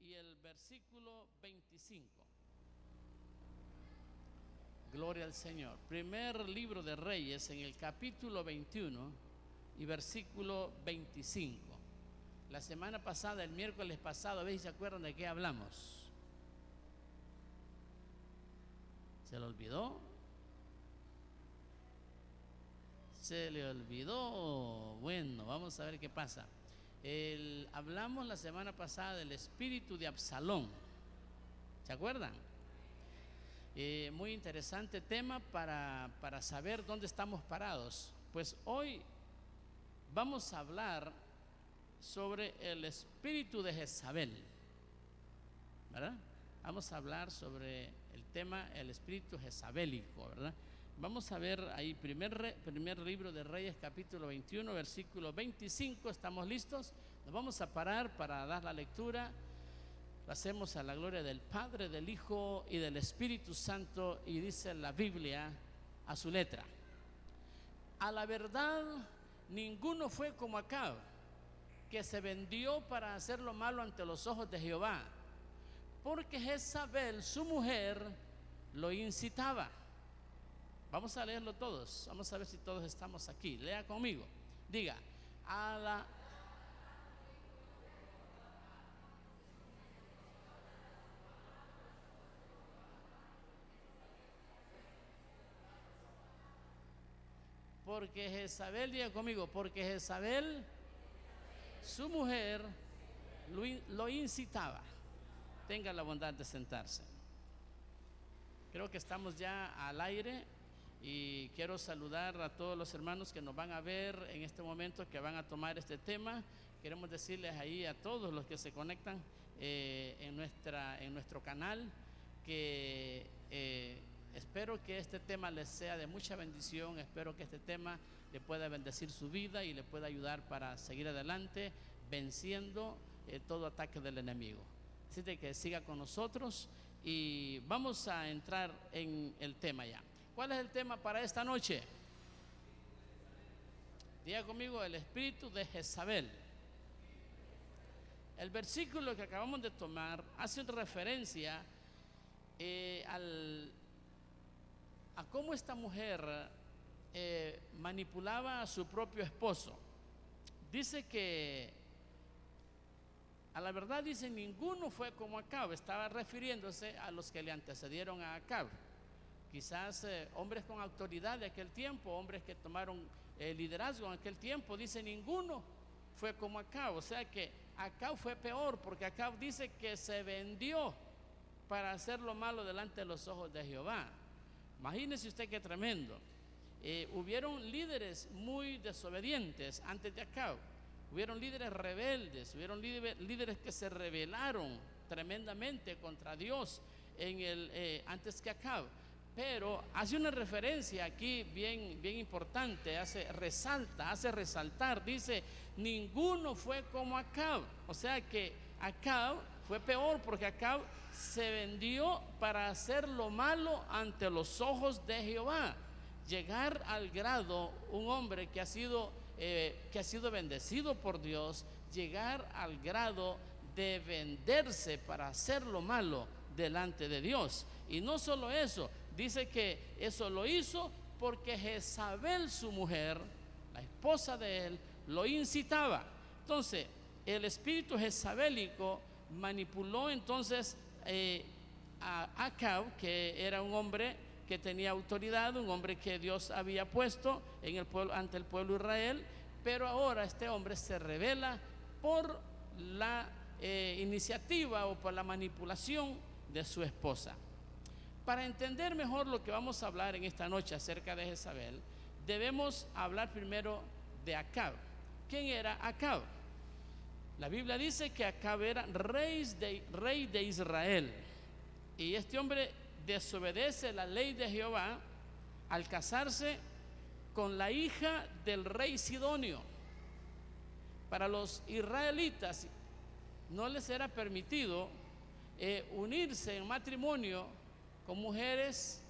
y el versículo 25. Gloria al Señor. Primer libro de Reyes, en el capítulo 21 y versículo 25. La semana pasada, el miércoles pasado, a ver si se acuerdan de qué hablamos. ¿Se le olvidó? ¿Se le olvidó? Bueno, vamos a ver qué pasa. Hablamos la semana pasada del espíritu de Absalón. ¿Se acuerdan? Muy interesante tema para saber dónde estamos parados. Pues hoy vamos a hablar sobre el espíritu de Jezabel, ¿verdad? Vamos a hablar sobre el tema, el espíritu jezabélico, ¿verdad? Vamos a ver ahí, primer libro de Reyes, capítulo 21, versículo 25. ¿Estamos listos? Nos vamos a parar para dar la lectura. Lo hacemos a la gloria del Padre, del Hijo y del Espíritu Santo. Y dice la Biblia a su letra: a la verdad, ninguno fue como Acab, que se vendió para hacer lo malo ante los ojos de Jehová, porque Jezabel, su mujer, lo incitaba. Vamos a leerlo todos. Vamos a ver si todos estamos aquí. Lea conmigo. Diga: a la porque Jezabel, diga conmigo, porque Jezabel, su mujer, lo incitaba. Tenga la bondad de sentarse. Creo que estamos ya al aire y quiero saludar a todos los hermanos que nos van a ver en este momento, que van a tomar este tema. Queremos decirles ahí a todos los que se conectan en nuestro canal que espero que este tema les sea de mucha bendición. Espero que este tema le pueda bendecir su vida y le pueda ayudar para seguir adelante venciendo todo ataque del enemigo. Así de que siga con nosotros y vamos a entrar en el tema ya. ¿Cuál es el tema para esta noche? Diga conmigo: el espíritu de Jezabel. El versículo que acabamos de tomar hace referencia a cómo esta mujer manipulaba a su propio esposo. Dice que, a la verdad, dice, ninguno fue como Acab. Estaba refiriéndose a los que le antecedieron a Acab. Quizás hombres con autoridad de aquel tiempo, hombres que tomaron liderazgo en aquel tiempo. Dice, ninguno fue como Acab. O sea que Acab fue peor, porque Acab dice que se vendió para hacer lo malo delante de los ojos de Jehová. Imagínese usted qué tremendo. Hubieron líderes muy desobedientes antes de Acab. Hubieron líderes rebeldes, hubieron líderes que se rebelaron tremendamente contra Dios antes que Acab. Pero hace una referencia aquí bien importante, hace resaltar, dice, ninguno fue como Acab. O sea que Acab fue peor, porque Acab se vendió para hacer lo malo ante los ojos de Jehová. Llegar al grado, un hombre que ha sido bendecido por Dios, llegar al grado de venderse para hacer lo malo delante de Dios. Y no solo eso, dice que eso lo hizo porque Jezabel, su mujer, la esposa de él, lo incitaba. Entonces, el espíritu jezabélico manipuló entonces a Acab, que era un hombre que tenía autoridad, un hombre que Dios había puesto en el pueblo, ante el pueblo de Israel. Pero ahora este hombre se revela por la iniciativa o por la manipulación de su esposa. Para entender mejor lo que vamos a hablar en esta noche acerca de Jezabel, debemos hablar primero de Acab. ¿Quién era Acab? La Biblia dice que Acab era rey de Israel, y este hombre desobedece la ley de Jehová al casarse con la hija del rey Sidonio. Para los israelitas no les era permitido unirse en matrimonio con mujeres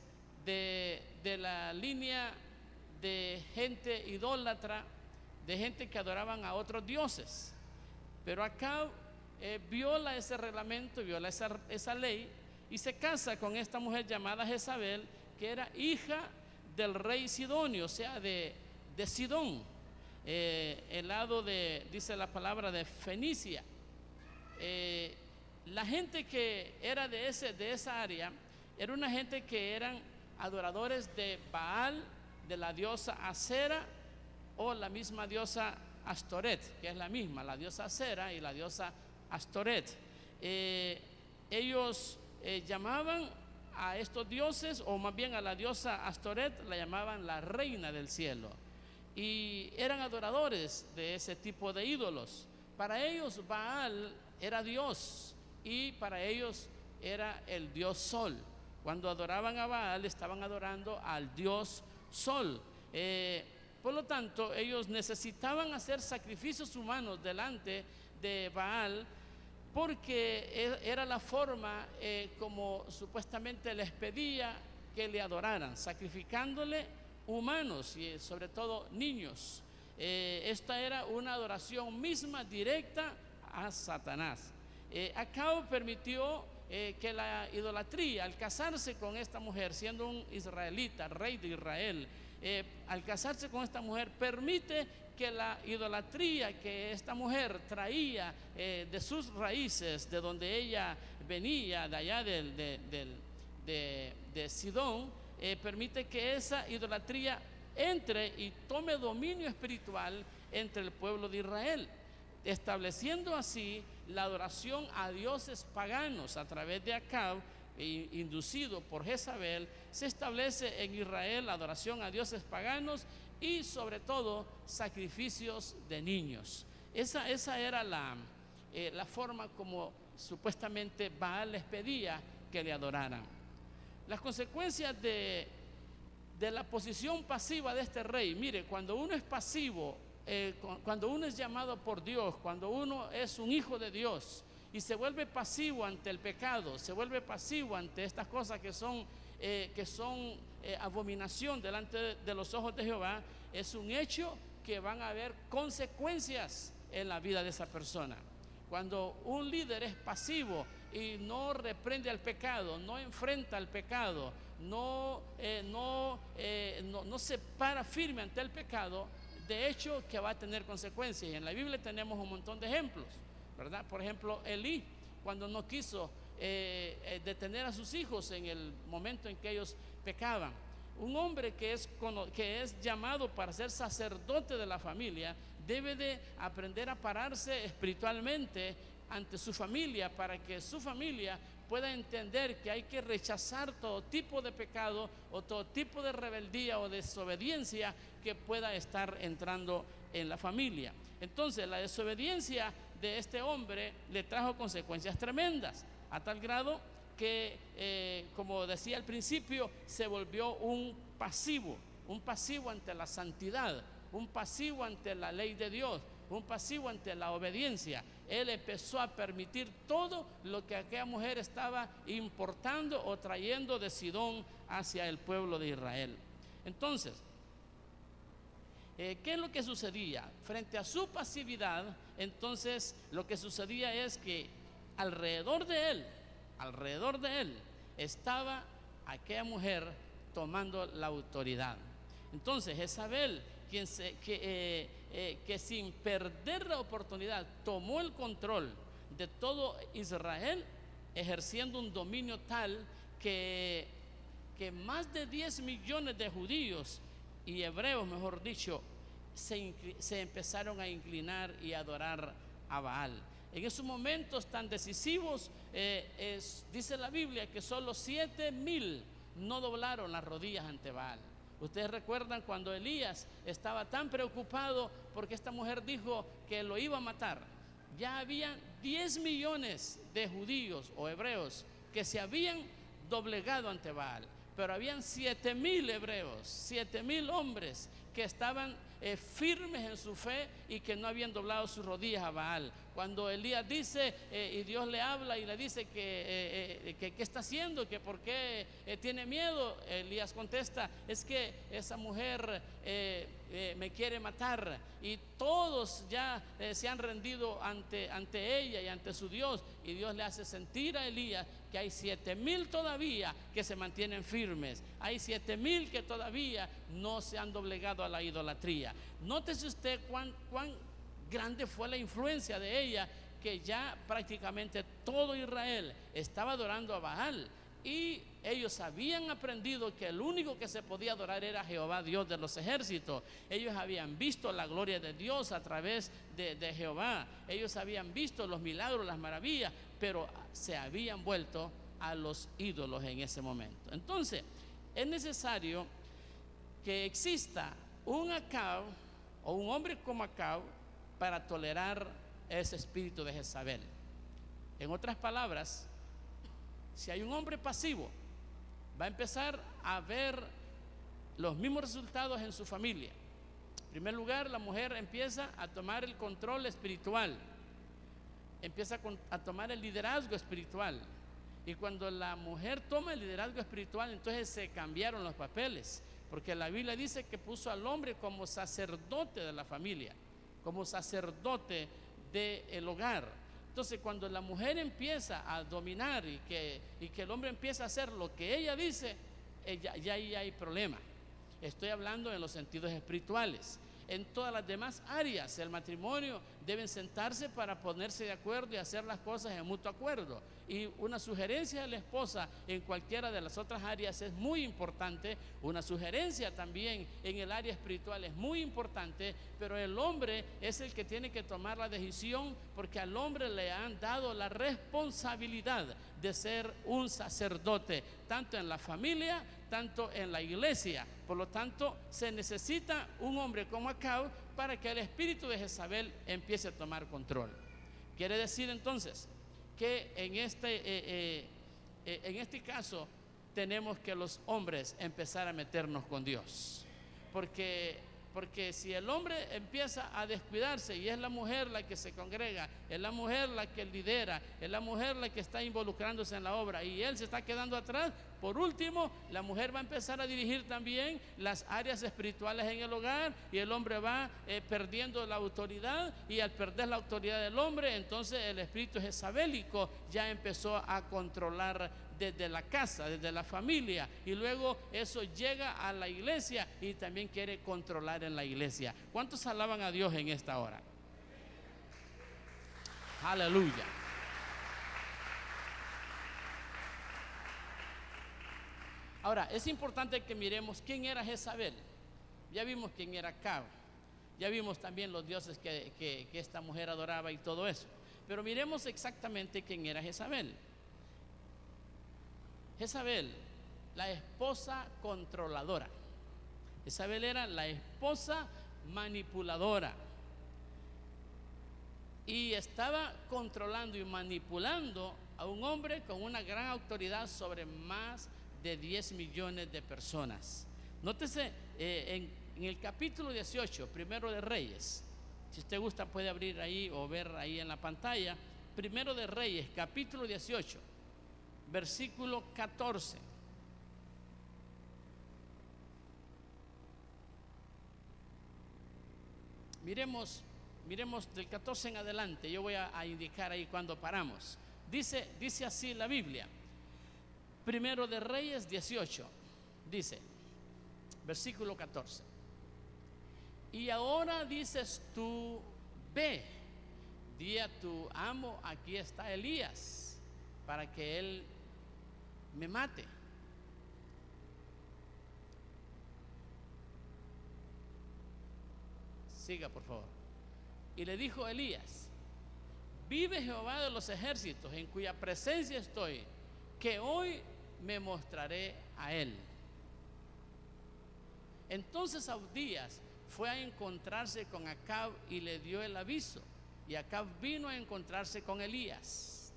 de la línea de gente idólatra, de gente que adoraban a otros dioses. Pero Acab viola ese reglamento, viola esa ley y se casa con esta mujer llamada Jezabel, que era hija del rey Sidonio, o sea, de Sidón, el lado dice la palabra, de Fenicia. La gente que era de esa área era una gente que eran adoradores de Baal, de la diosa Acera o la misma diosa Astoret, que es la misma, la diosa Acera y la diosa Astoret. Ellos llamaban a estos dioses, o más bien a la diosa Astoret, la llamaban la reina del cielo, y eran adoradores de ese tipo de ídolos. Para ellos Baal era Dios y para ellos era el dios Sol. Cuando adoraban a Baal, estaban adorando al dios Sol. Por lo tanto, ellos necesitaban hacer sacrificios humanos delante de Baal, porque era la forma como supuestamente les pedía que le adoraran, sacrificándole humanos y sobre todo niños. Esta era una adoración misma directa a Satanás. Acab permitió que la idolatría, al casarse con esta mujer, siendo un israelita, rey de Israel, al casarse con esta mujer, permite que la idolatría que esta mujer traía de sus raíces, de donde ella venía, de allá de Sidón, permite que esa idolatría entre y tome dominio espiritual entre el pueblo de Israel, estableciendo así la adoración a dioses paganos a través de Acab, inducido por Jezabel. Se establece en Israel la adoración a dioses paganos y sobre todo sacrificios de niños. Esa era la forma como supuestamente Baal les pedía que le adoraran. Las consecuencias de la posición pasiva de este rey: mire, cuando uno es pasivo, cuando uno es llamado por Dios, cuando uno es un hijo de Dios y se vuelve pasivo ante el pecado, se vuelve pasivo ante estas cosas que son abominación delante de los ojos de Jehová, es un hecho que van a haber consecuencias en la vida de esa persona. Cuando un líder es pasivo y no reprende al pecado, no enfrenta al pecado, no se para firme ante el pecado, de hecho que va a tener consecuencias. Y en la Biblia tenemos un montón de ejemplos, ¿verdad? Por ejemplo, Elí, cuando no quiso detener a sus hijos en el momento en que ellos pecaban. Un hombre que es llamado para ser sacerdote de la familia debe de aprender a pararse espiritualmente ante su familia, para que su familia pueda entender que hay que rechazar todo tipo de pecado o todo tipo de rebeldía o desobediencia que pueda estar entrando en la familia. Entonces, la desobediencia de este hombre le trajo consecuencias tremendas, a tal grado que, como decía al principio, se volvió un pasivo ante la santidad, un pasivo ante la ley de Dios, un pasivo ante la obediencia. Él empezó a permitir todo lo que aquella mujer estaba importando o trayendo de Sidón hacia el pueblo de Israel. Entonces, ¿qué es lo que sucedía? Frente a su pasividad, entonces lo que sucedía es que alrededor de él estaba aquella mujer tomando la autoridad. Entonces Jezabel, que sin perder la oportunidad tomó el control de todo Israel, ejerciendo un dominio tal que más de 10 millones de judíos y hebreos, mejor dicho, se empezaron a inclinar y a adorar a Baal. En esos momentos tan decisivos, dice la Biblia que solo 7,000 no doblaron las rodillas ante Baal. Ustedes recuerdan cuando Elías estaba tan preocupado porque esta mujer dijo que lo iba a matar. Ya había 10 millones de judíos o hebreos que se habían doblegado ante Baal, pero habían 7,000 hebreos, 7,000 hombres que estaban firmes en su fe y que no habían doblado sus rodillas a Baal. Cuando Elías dice y Dios le habla y le dice que qué está haciendo, que por qué tiene miedo, Elías contesta: es que esa mujer me quiere matar. Y todos ya se han rendido ante ella y ante su Dios, y Dios le hace sentir a Elías que hay 7,000 todavía que se mantienen firmes, hay 7,000 que todavía no se han doblegado a la idolatría. Nótese usted cuán grande fue la influencia de ella, que ya prácticamente todo Israel estaba adorando a Baal, y ellos habían aprendido que el único que se podía adorar era Jehová, Dios de los ejércitos. Ellos habían visto la gloria de Dios a través de Jehová, ellos habían visto los milagros, las maravillas, pero se habían vuelto a los ídolos en ese momento. Entonces es necesario que exista un Acab, o un hombre como Acab, para tolerar ese espíritu de Jezabel. En otras palabras, si hay un hombre pasivo, va a empezar a ver los mismos resultados en su familia. En primer lugar, la mujer empieza a tomar el control espiritual, empieza a tomar el liderazgo espiritual. Y cuando la mujer toma el liderazgo espiritual, entonces se cambiaron los papeles, porque la Biblia dice que puso al hombre como sacerdote de la familia, como sacerdote del hogar. Entonces, cuando la mujer empieza a dominar y que el hombre empieza a hacer lo que ella dice, ya ahí hay problema. Estoy hablando en los sentidos espirituales. En todas las demás áreas del matrimonio deben sentarse para ponerse de acuerdo y hacer las cosas en mutuo acuerdo. Y una sugerencia de la esposa en cualquiera de las otras áreas es muy importante. Una sugerencia también en el área espiritual es muy importante, pero el hombre es el que tiene que tomar la decisión, porque al hombre le han dado la responsabilidad de ser un sacerdote, tanto en la familia, tanto en la iglesia. Por lo tanto, se necesita un hombre como Acab para que el espíritu de Jezabel empiece a tomar control. Quiere decir entonces que en este caso tenemos que los hombres empezar a meternos con Dios, porque si el hombre empieza a descuidarse y es la mujer la que se congrega, es la mujer la que lidera, es la mujer la que está involucrándose en la obra, y él se está quedando atrás, por último, la mujer va a empezar a dirigir también las áreas espirituales en el hogar, y el hombre va perdiendo la autoridad, y al perder la autoridad del hombre, entonces el espíritu jezabélico ya empezó a controlar desde la casa, desde la familia, y luego eso llega a la iglesia y también quiere controlar en la iglesia. ¿Cuántos alaban a Dios en esta hora? Aleluya. Ahora, es importante que miremos quién era Jezabel. Ya vimos quién era Acab, ya vimos también los dioses que esta mujer adoraba y todo eso, pero miremos exactamente quién era Jezabel. Jezabel, la esposa controladora. Jezabel era la esposa manipuladora, y estaba controlando y manipulando a un hombre con una gran autoridad sobre más de 10 millones de personas. Nótese en el capítulo 18, primero de Reyes, si usted gusta puede abrir ahí o ver ahí en la pantalla, primero de Reyes, capítulo 18, versículo 14. Miremos del 14 en adelante. Yo voy a indicar ahí cuando paramos. Dice así la Biblia. Primero de Reyes 18. Dice, versículo 14. Y ahora dices tú, ve, di a tu amo, aquí está Elías, para que él me mate. Siga, por favor. Y le dijo Elías, vive Jehová de los ejércitos, en cuya presencia estoy, que hoy me mostraré a él. Entonces Abdías fue a encontrarse con Acab y le dio el aviso, y Acab vino a encontrarse con Elías.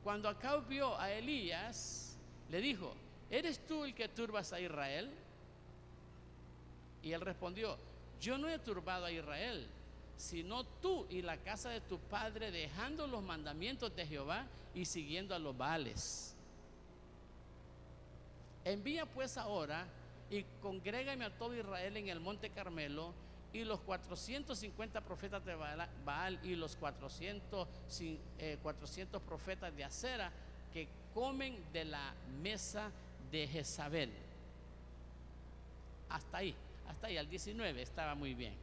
Cuando Acab vio a Elías, le dijo, ¿eres tú el que turbas a Israel? Y él respondió, yo no he turbado a Israel, sino tú y la casa de tu padre, dejando los mandamientos de Jehová y siguiendo a los Baales. Envía pues ahora y congrégame a todo Israel en el monte Carmelo, y los 450 profetas de Baal y los 400 profetas de Acera que comen de la mesa de Jezabel. Hasta ahí, al 19 estaba muy bien.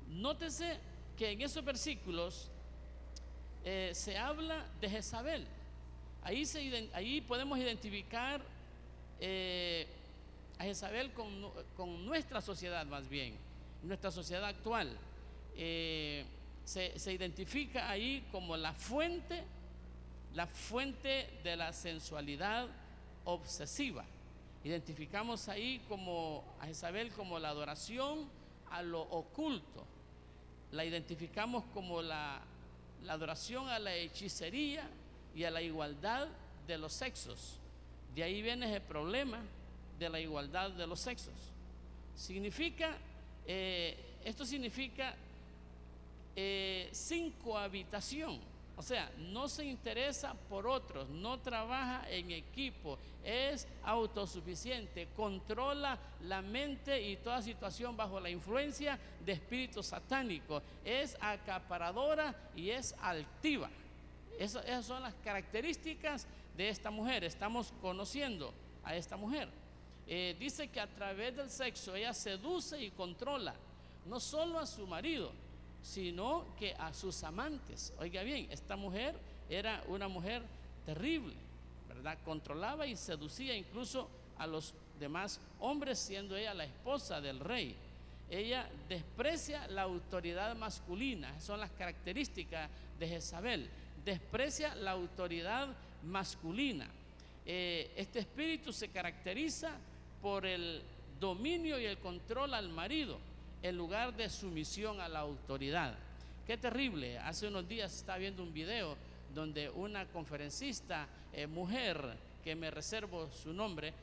Nótese que en esos versículos se habla de Jezabel. Ahí podemos identificar a Jezabel con nuestra sociedad, más bien, nuestra sociedad actual. Se identifica ahí como la fuente de la sensualidad obsesiva. Identificamos ahí a Jezabel como la adoración a lo oculto. La identificamos como la adoración a la hechicería y a la igualdad de los sexos. De ahí viene el problema de la igualdad de los sexos. Esto significa sin cohabitación. O sea, no se interesa por otros, no trabaja en equipo, es autosuficiente, controla la mente y toda situación bajo la influencia de espíritus satánicos, es acaparadora y es altiva. Esas son las características de esta mujer. Estamos conociendo a esta mujer. Dice que a través del sexo ella seduce y controla no solo a su marido, sino que a sus amantes. Oiga bien, esta mujer era una mujer terrible, ¿verdad? Controlaba y seducía incluso a los demás hombres, siendo ella la esposa del rey. Ella desprecia la autoridad masculina. Esas son las características de Jezabel. Desprecia la autoridad masculina. Este espíritu se caracteriza por el dominio y el control al marido, en lugar de sumisión a la autoridad. Qué terrible. Hace unos días estaba viendo un video donde una conferencista mujer, que me reservo su nombre,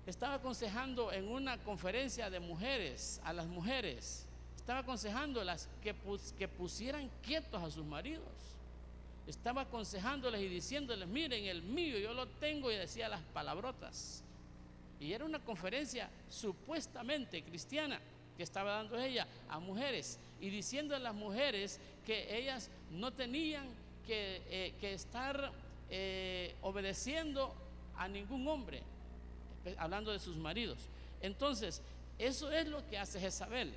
estaba aconsejando en una conferencia de mujeres a las mujeres, estaba aconsejándolas que pusieran quietos a sus maridos. Estaba aconsejándoles y diciéndoles: miren, el mío yo lo tengo, y decía las palabrotas. Y era una conferencia supuestamente cristiana que estaba dando ella a mujeres, y diciendo a las mujeres que ellas no tenían que estar obedeciendo a ningún hombre, hablando de sus maridos. Entonces, eso es lo que hace Jezabel.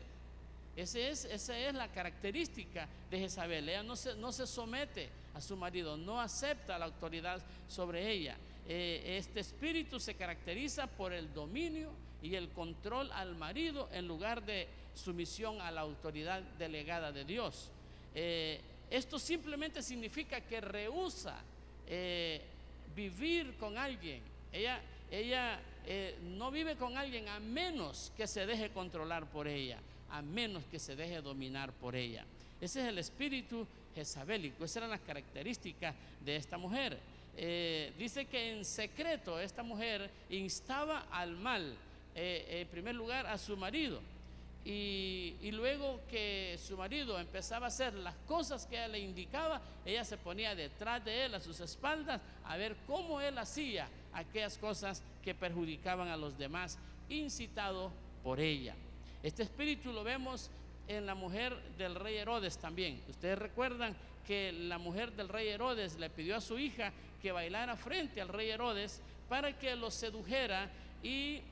Esa es la característica de Jezabel. Ella no se somete a su marido, no acepta la autoridad sobre ella. Este espíritu se caracteriza por el dominio y el control al marido, en lugar de sumisión a la autoridad delegada de Dios. Esto simplemente significa que rehúsa vivir con alguien. Ella no vive con alguien a menos que se deje controlar por ella, a menos que se deje dominar por ella. Ese es el espíritu jezabélico. Esas eran las características de esta mujer. Dice que en secreto esta mujer instaba al mal, en primer lugar a su marido, y luego que su marido empezaba a hacer las cosas que ella le indicaba, ella se ponía detrás de él, a sus espaldas, a ver cómo él hacía aquellas cosas que perjudicaban a los demás, incitado por ella. Este espíritu lo vemos en la mujer del rey Herodes también. Ustedes recuerdan que la mujer del rey Herodes le pidió a su hija que bailara frente al rey Herodes para que lo sedujera, y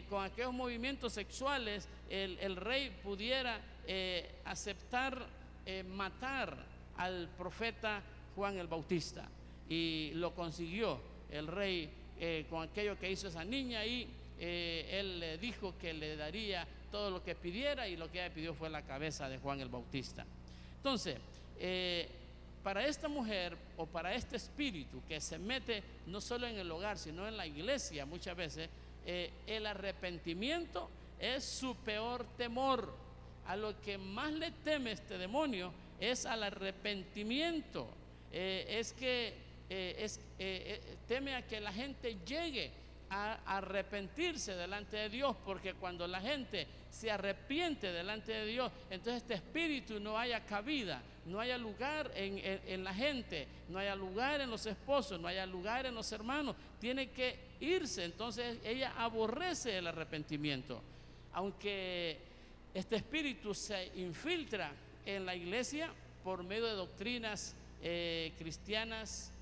con aquellos movimientos sexuales el rey pudiera aceptar matar al profeta Juan el Bautista. Y lo consiguió el rey con aquello que hizo esa niña, y él le dijo que le daría todo lo que pidiera, y lo que ella pidió fue la cabeza de Juan el Bautista. Entonces, para esta mujer, o para este espíritu que se mete no solo en el hogar sino en la iglesia muchas veces, el arrepentimiento es su peor temor. A lo que más le teme este demonio es al arrepentimiento. Teme a que la gente llegue a arrepentirse delante de Dios, porque cuando la gente se arrepiente delante de Dios, entonces este espíritu no haya cabida, no haya lugar en la gente, no haya lugar en los esposos, no haya lugar en los hermanos, tiene que irse. Entonces ella aborrece el arrepentimiento. Aunque este espíritu se infiltra en la iglesia por medio de doctrinas cristianas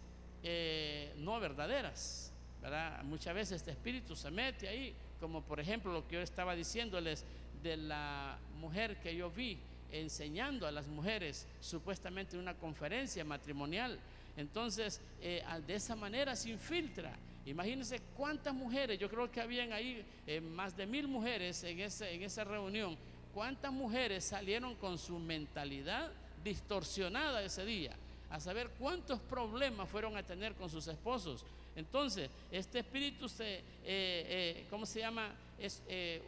no verdaderas, ¿verdad? Muchas veces este espíritu se mete ahí, como por ejemplo lo que yo estaba diciéndoles de la mujer que yo vi enseñando a las mujeres supuestamente en una conferencia matrimonial. Entonces de esa manera se infiltra. Imagínense cuántas mujeres, yo creo que habían ahí más de 1000 mujeres en esa reunión. Cuántas mujeres salieron con su mentalidad distorsionada ese día, a saber cuántos problemas fueron a tener con sus esposos. Entonces este espíritu ¿cómo se llama?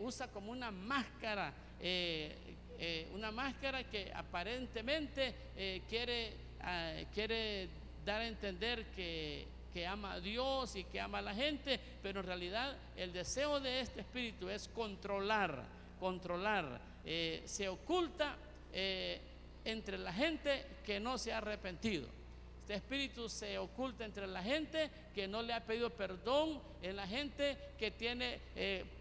Usa como una máscara que aparentemente quiere dar a entender que ama a Dios y que ama a la gente, pero en realidad el deseo de este espíritu es controlar. Se oculta entre la gente que no se ha arrepentido. Este espíritu se oculta entre la gente que no le ha pedido perdón, en la gente que tiene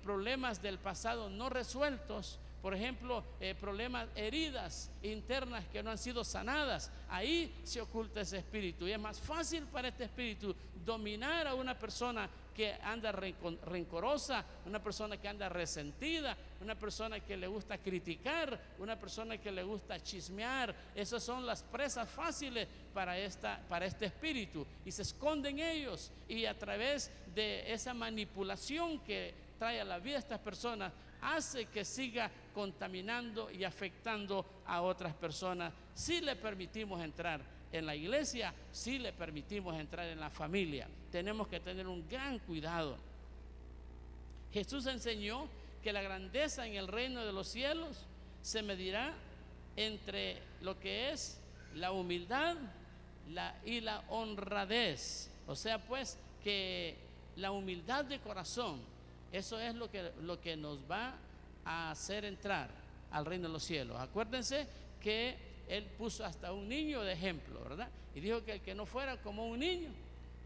problemas del pasado no resueltos. Por ejemplo, problemas, heridas internas que no han sido sanadas. Ahí se oculta ese espíritu. Y es más fácil para este espíritu dominar a una persona que anda rencorosa, una persona que anda resentida, una persona que le gusta criticar, una persona que le gusta chismear. Esas son las presas fáciles para este espíritu. Y se esconden ellos. Y a través de esa manipulación que trae a la vida de estas personas, hace que siga contaminando y afectando a otras personas. Si le permitimos entrar en la iglesia, si le permitimos entrar en la familia, tenemos que tener un gran cuidado. Jesús enseñó que la grandeza en el reino de los cielos se medirá entre lo que es la humildad y la honradez. O sea pues que la humildad de corazón, eso es lo que nos va a hacer entrar al reino de los cielos. Acuérdense que Él puso hasta un niño de ejemplo, ¿verdad? Y dijo que el que no fuera como un niño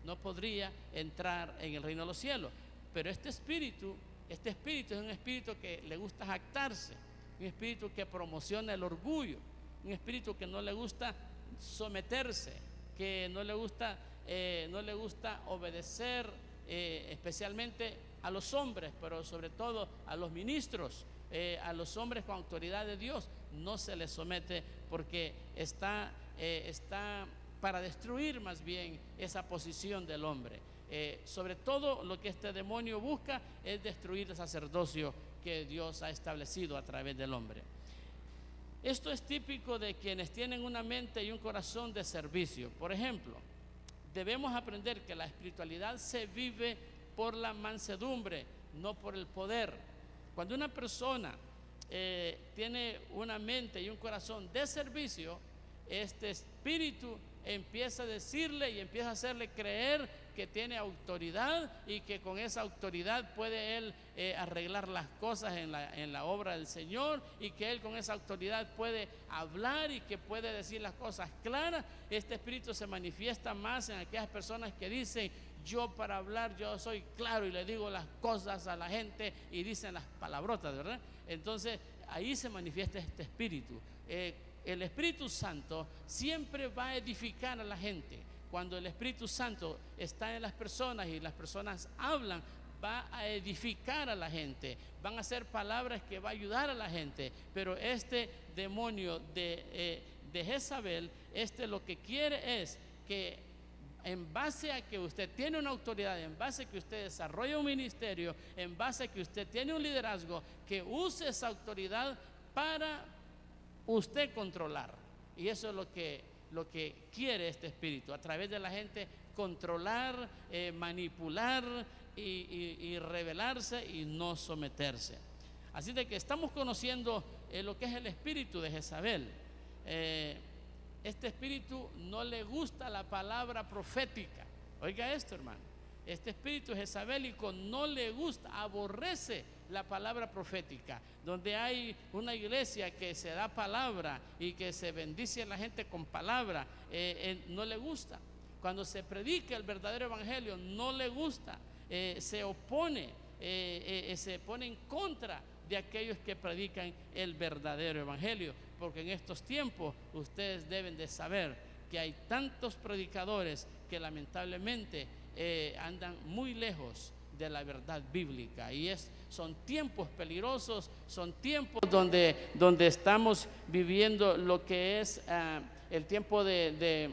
no podría entrar en el reino de los cielos. Pero este espíritu es un espíritu que le gusta jactarse, un espíritu que promociona el orgullo, un espíritu que no le gusta someterse, que no le gusta obedecer, especialmente a los hombres, pero sobre todo a los ministros, a los hombres con autoridad de Dios, no se les somete, porque está para destruir más bien esa posición del hombre. Sobre todo lo que este demonio busca es destruir el sacerdocio que Dios ha establecido a través del hombre. Esto es típico de quienes tienen una mente y un corazón de servicio. Por ejemplo, debemos aprender que la espiritualidad se vive por la mansedumbre, no por el poder. Cuando una persona tiene una mente y un corazón de servicio, este espíritu empieza a decirle y empieza a hacerle creer que tiene autoridad y que con esa autoridad puede él arreglar las cosas en la obra del Señor, y que él con esa autoridad puede hablar y que puede decir las cosas claras. Este espíritu se manifiesta más en aquellas personas que dicen: yo para hablar, yo soy claro y le digo las cosas a la gente, y dicen las palabrotas, ¿verdad? Entonces ahí se manifiesta este espíritu. El Espíritu Santo siempre va a edificar a la gente. Cuando el Espíritu Santo está en las personas y las personas hablan, va a edificar a la gente, van a ser palabras que va a ayudar a la gente. Pero este demonio de Jezabel, lo que quiere es que, en base a que usted tiene una autoridad, en base a que usted desarrolla un ministerio, en base a que usted tiene un liderazgo, que use esa autoridad para usted controlar. Y eso es lo que quiere este espíritu, a través de la gente controlar, manipular y rebelarse y no someterse. Así de que estamos conociendo lo que es el espíritu de Jezabel. Este espíritu no le gusta la palabra profética. Oiga esto, hermano. Este espíritu jezabélico no le gusta, aborrece la palabra profética. Donde hay una iglesia que se da palabra y que se bendice a la gente con palabra, no le gusta. Cuando se predica el verdadero evangelio, no le gusta, se opone, se pone en contra de aquellos que predican el verdadero evangelio. Porque en estos tiempos ustedes deben de saber que hay tantos predicadores que lamentablemente andan muy lejos de la verdad bíblica, y son tiempos peligrosos, son tiempos donde estamos viviendo lo que es el tiempo de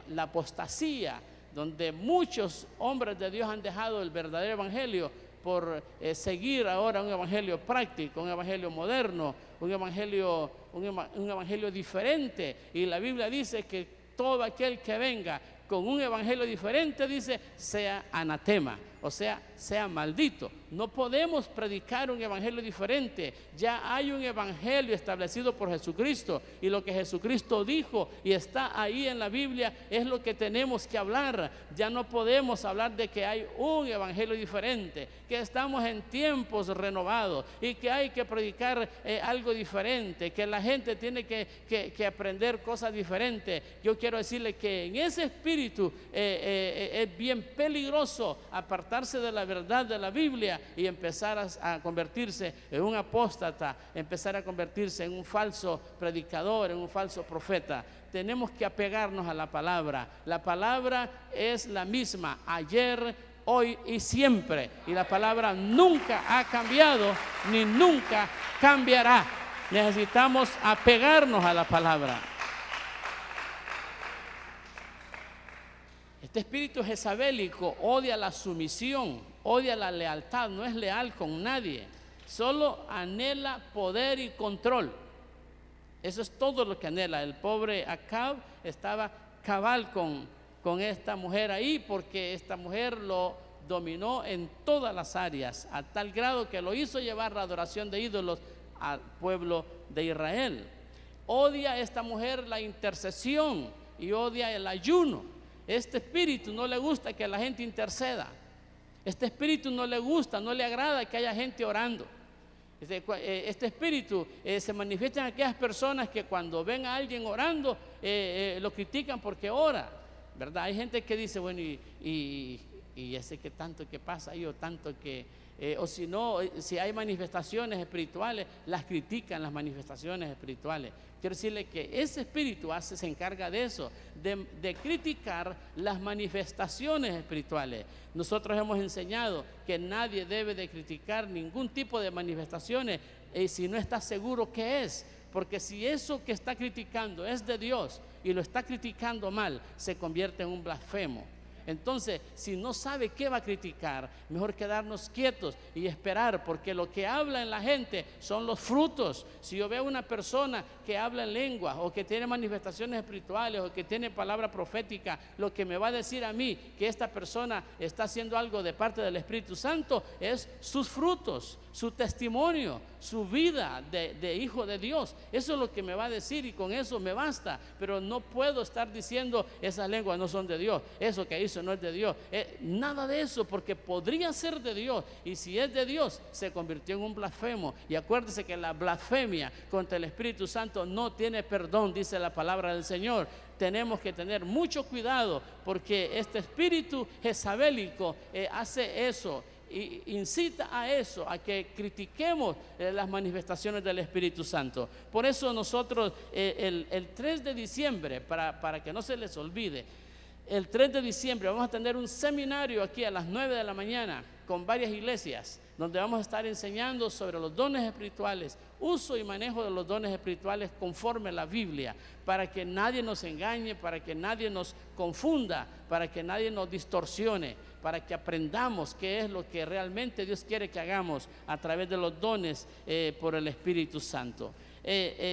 la apostasía, donde muchos hombres de Dios han dejado el verdadero evangelio por seguir ahora un evangelio práctico, un evangelio moderno, un evangelio diferente. Y la Biblia dice que todo aquel que venga con un evangelio diferente, dice, sea anatema, o sea maldito. No podemos predicar un evangelio diferente. Ya hay un evangelio establecido por Jesucristo, y lo que Jesucristo dijo y está ahí en la Biblia es lo que tenemos que hablar. Ya no podemos hablar de que hay un evangelio diferente, que estamos en tiempos renovados y que hay que predicar algo diferente, que la gente tiene que aprender cosas diferentes. Yo quiero decirle que en ese espíritu es bien peligroso apartarse de la verdad de la Biblia y empezar a convertirse en un apóstata, empezar a convertirse en un falso predicador, en un falso profeta. Tenemos que apegarnos a la palabra. La palabra es la misma ayer, hoy y siempre, y la palabra nunca ha cambiado ni nunca cambiará. Necesitamos apegarnos a la palabra. Este espíritu jezabélico odia la sumisión, odia la lealtad, no es leal con nadie, solo anhela poder y control. Eso es todo lo que anhela. El pobre Acab estaba cabal con esta mujer ahí, porque esta mujer lo dominó en todas las áreas, a tal grado que lo hizo llevar la adoración de ídolos al pueblo de Israel. Odia a esta mujer la intercesión y odia el ayuno. Este espíritu no le gusta que la gente interceda. Este espíritu no le gusta, no le agrada que haya gente orando. Este espíritu se manifiesta en aquellas personas que cuando ven a alguien orando, lo critican porque ora, ¿verdad? Hay gente que dice, bueno, y ese que tanto que pasa ahí, o tanto que, o si no, si hay manifestaciones espirituales, las critican las manifestaciones espirituales. Quiero decirle que ese espíritu se encarga de eso, de criticar las manifestaciones espirituales. Nosotros hemos enseñado que nadie debe de criticar ningún tipo de manifestaciones si no está seguro que es, porque si eso que está criticando es de Dios y lo está criticando mal, se convierte en un blasfemo. Entonces, si no sabe qué va a criticar, mejor quedarnos quietos y esperar, porque lo que habla en la gente son los frutos. Si yo veo una persona que habla en lengua, o que tiene manifestaciones espirituales, o que tiene palabra profética, lo que me va a decir a mí que esta persona está haciendo algo de parte del Espíritu Santo es sus frutos, su testimonio, su vida de hijo de Dios. Eso es lo que me va a decir, y con eso me basta. Pero no puedo estar diciendo esas lenguas no son de Dios, eso que hizo no es de Dios, nada de eso, porque podría ser de Dios, y si es de Dios se convirtió en un blasfemo. Y acuérdese que la blasfemia contra el Espíritu Santo no tiene perdón, dice la palabra del Señor. Tenemos que tener mucho cuidado, porque este espíritu jezabélico hace eso, y incita a eso, a que critiquemos las manifestaciones del Espíritu Santo. Por eso nosotros el 3 de diciembre, para que no se les olvide, el 3 de diciembre vamos a tener un seminario aquí a las 9 de la mañana con varias iglesias, donde vamos a estar enseñando sobre los dones espirituales, uso y manejo de los dones espirituales conforme a la Biblia, para que nadie nos engañe, para que nadie nos confunda, para que nadie nos distorsione, para que aprendamos qué es lo que realmente Dios quiere que hagamos a través de los dones por el Espíritu Santo.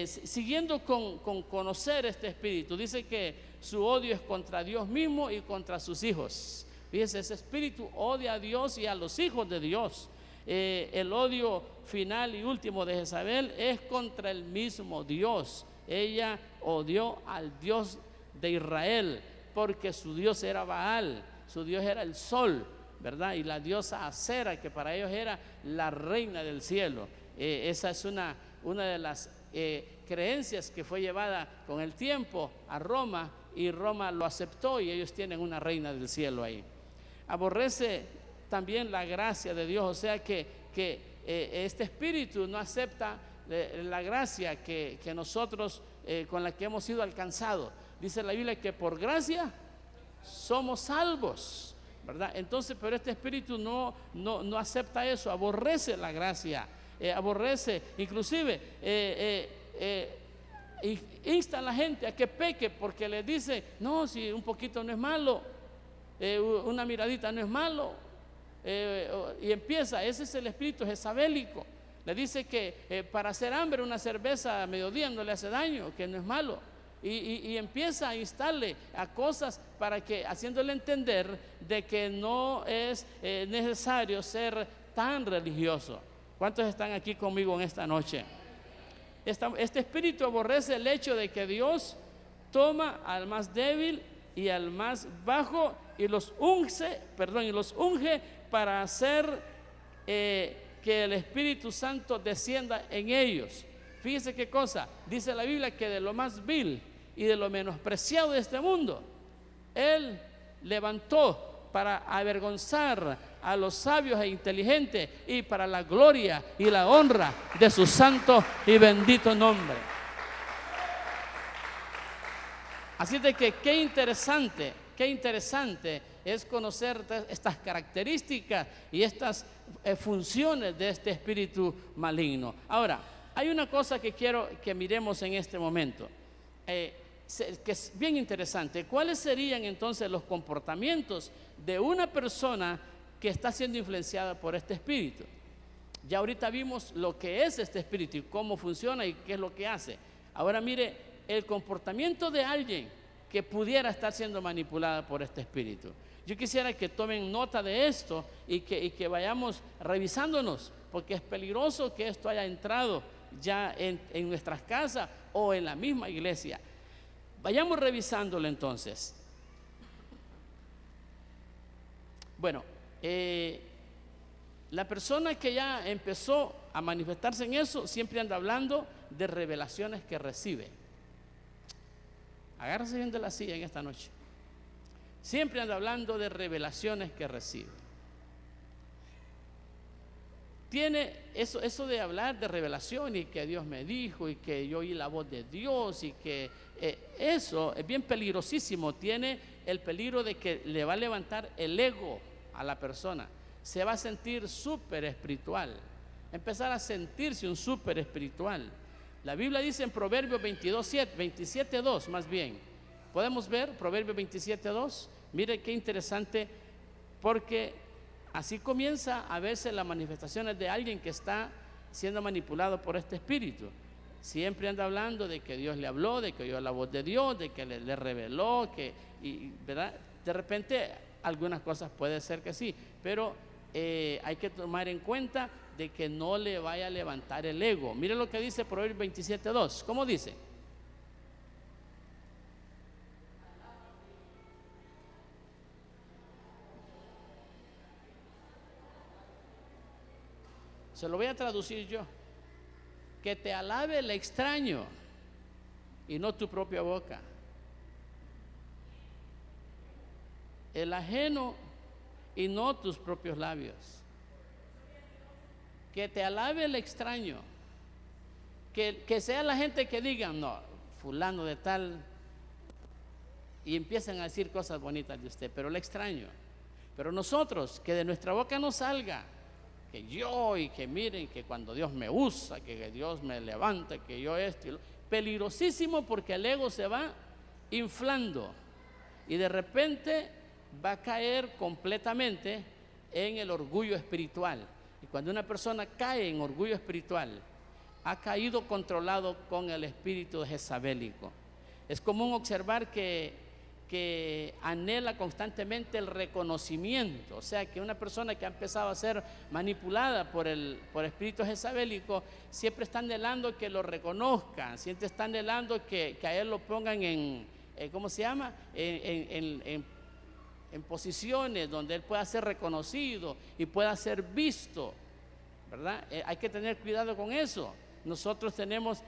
Siguiendo con conocer este espíritu, dice que su odio es contra Dios mismo y contra sus hijos. Fíjense, ese espíritu odia a Dios y a los hijos de Dios. El odio final y último de Jezabel es contra el mismo Dios. Ella odió al Dios de Israel porque su Dios era Baal, su dios era el sol, ¿verdad? Y la diosa Acera, que para ellos era la reina del cielo. Esa es una de las creencias que fue llevada con el tiempo a Roma, y Roma lo aceptó, y ellos tienen una reina del cielo ahí. Aborrece también la gracia de Dios, o sea que este espíritu no acepta la gracia que nosotros con la que hemos sido alcanzados. Dice la Biblia que por gracia somos salvos, ¿verdad? Entonces, pero este espíritu no acepta eso, aborrece la gracia, aborrece, inclusive insta a la gente a que peque, porque les dice, no, si un poquito no es malo, una miradita no es malo, y empieza, ese es el espíritu jezabélico. Le dice que para hacer hambre una cerveza a mediodía no le hace daño, que no es malo. Y empieza a instarle a cosas para que, haciéndole entender de que no es necesario ser tan religioso. ¿Cuántos están aquí conmigo en esta noche? Este espíritu aborrece el hecho de que Dios toma al más débil y al más bajo y los unge para hacer que el Espíritu Santo descienda en ellos. Fíjese qué cosa, dice la Biblia que de lo más vil y de lo menospreciado de este mundo, Él levantó para avergonzar a los sabios e inteligentes, y para la gloria y la honra de su santo y bendito nombre. Así de que qué interesante es conocer estas características y estas funciones de este espíritu maligno. Ahora, hay una cosa que quiero que miremos en este momento, que es bien interesante. ¿Cuáles serían entonces los comportamientos de una persona que está siendo influenciada por este espíritu? Ya ahorita vimos lo que es este espíritu y cómo funciona y qué es lo que hace. Ahora mire el comportamiento de alguien que pudiera estar siendo manipulada por este espíritu. Yo quisiera que tomen nota de esto y que vayamos revisándonos, porque es peligroso que esto haya entrado ya en nuestras casas o en la misma iglesia. Vayamos revisándolo entonces. Bueno, la persona que ya empezó a manifestarse en eso siempre anda hablando de revelaciones que recibe. Agárrese bien de la silla en esta noche. Siempre anda hablando de revelaciones que recibe. Tiene eso de hablar de revelación y que Dios me dijo y que yo oí la voz de Dios y que eso es bien peligrosísimo. Tiene el peligro de que le va a levantar el ego a la persona. Se va a sentir súper espiritual, empezar a sentirse un súper espiritual. La Biblia dice en Proverbios 27:2 más bien. ¿Podemos ver Proverbios 27:2? Mire qué interesante, porque así comienza a verse las manifestaciones de alguien que está siendo manipulado por este espíritu. Siempre anda hablando de que Dios le habló, de que oyó la voz de Dios, de que le reveló, ¿verdad? De repente algunas cosas puede ser que sí, pero hay que tomar en cuenta de que no le vaya a levantar el ego. Mire lo que dice Proverbios 27:2. ¿Cómo dice? Se lo voy a traducir yo. Que te alabe el extraño y no tu propia boca. El ajeno y no tus propios labios. Que te alabe el extraño. Que sea la gente que diga, no, fulano de tal, y empiezan a decir cosas bonitas de usted, pero el extraño. Pero nosotros, que de nuestra boca no salga que yo, y que miren que cuando Dios me usa, que Dios me levanta, que yo esto y lo. Peligrosísimo, porque el ego se va inflando y de repente va a caer completamente en el orgullo espiritual. Y cuando una persona cae en orgullo espiritual, ha caído controlado con el espíritu jezabélico. Es común observar que anhela constantemente el reconocimiento. O sea, que una persona que ha empezado a ser manipulada por el espíritu jezabélico siempre está anhelando que lo reconozcan, siempre está anhelando que a él lo pongan en ¿cómo se llama? en posiciones donde él pueda ser reconocido y pueda ser visto, ¿verdad? Hay que tener cuidado con eso. Nosotros tenemos,